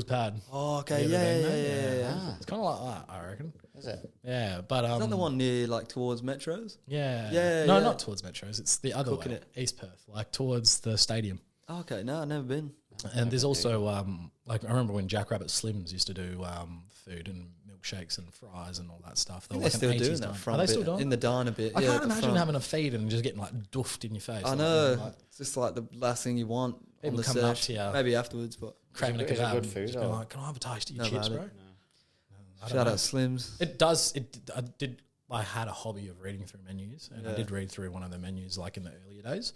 pad. Oh, okay. Yeah. It's kind of like that, I reckon. Is it? Yeah, but is that the one near like towards Metros? Yeah. No, not towards Metros. It's the other way, East Perth, like towards the stadium. Oh, okay, no, I've never been. And there's also like I remember when Jackrabbit Slims used to do food and milkshakes and fries and all that stuff. They're still doing that. Are they still doing in the diner bit? I can't imagine having a feed and just getting like doofed in your face. I know. It's just like the last thing you want. People coming up to you, maybe afterwards, but craving a kebab. Good food. Just being like, can I have a taste of your chips, bro? No. Shout out Slims. It does. I had a hobby of reading through menus, and I did read through one of the menus like in the earlier days,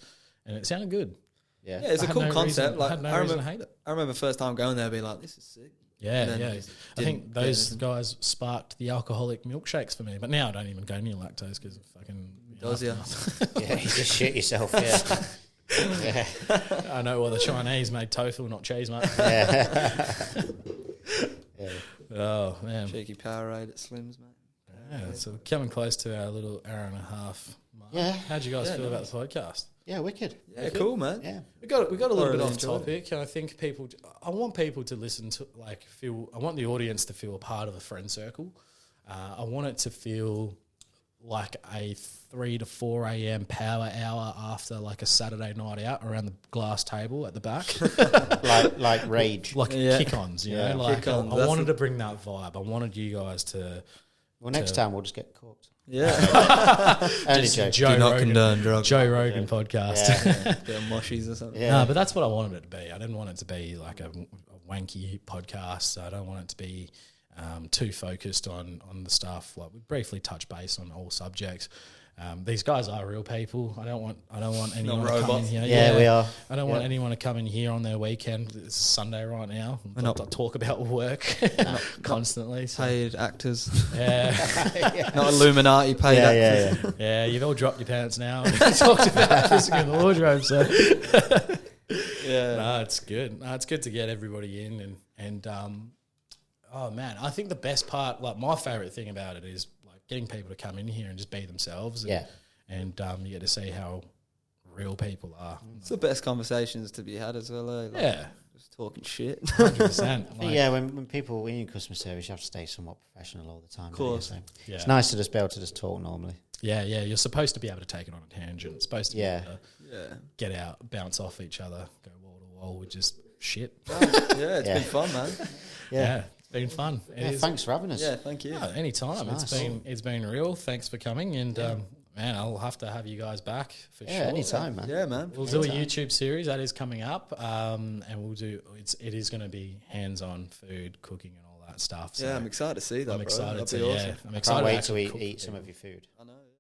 and it sounded good. Yeah, it's a cool concept. I had no reason to hate it. I remember first time going there, being like, "This is sick." Yeah. I think those guys sparked the alcoholic milkshakes for me, but now I don't even go near lactose because fucking does you? Yeah, you just shit yourself. Yeah. I know why the Chinese made tofu, not cheese, mate. Yeah. Oh man, cheeky Powerade at Slims, mate. Yeah, so coming close to our little hour and a half mark. Yeah. How'd you guys feel about the podcast? Yeah, wicked. Yeah, cool, man. Yeah, we got a little bit off topic, and I think I want people to listen to I want the audience to feel a part of the friend circle. I want it to feel like a 3 to 4 a.m. power hour after like a Saturday night out around the glass table at the back, like rage, like kick-ons. You know, like kick-ons. I wanted to bring that vibe. I wanted you guys to. Well, next time we'll just get cooked. Yeah. Only joke. Do not condone drugs. Joe Rogan podcast. Yeah. Bit of mushies or something. Yeah. No, but that's what I wanted it to be. I didn't want it to be like a wanky podcast. I don't want it to be too focused on the stuff. Like we briefly touch base on all subjects. These guys are real people. I don't want anyone to come in here. Yeah, we are. I don't want anyone to come in here on their weekend. It's Sunday right now. Not talk about work constantly. Paid actors. Yeah. Not Illuminati paid actors. Yeah, you've all dropped your pants now. Talked about pissing in the wardrobe. So no, it's good. No, it's good to get everybody in and oh man, I think the best part, like my favorite thing about it is getting people to come in here and just be themselves. And you get to see how real people are. It's the best conversations to be had as well. Just talking shit. 100%. When people in customer service, you have to stay somewhat professional all the time. Of course. So it's nice to just be able to just talk normally. Yeah. You're supposed to be able to take it on a tangent. It's supposed to be able to get out, bounce off each other, go wall to wall with just shit. It's been fun, man. Yeah. Been fun. Thanks for having us. Yeah, thank you. Anytime. It's been real. Thanks for coming, and man, I'll have to have you guys back for sure. Anytime, man. Yeah, man. We'll do a YouTube series that is coming up, and we'll do. It is going to be hands-on food, cooking, and all that stuff. So I'm excited to see that. I'm excited to. Awesome. I'm excited. Can't wait to eat some of your food. I know.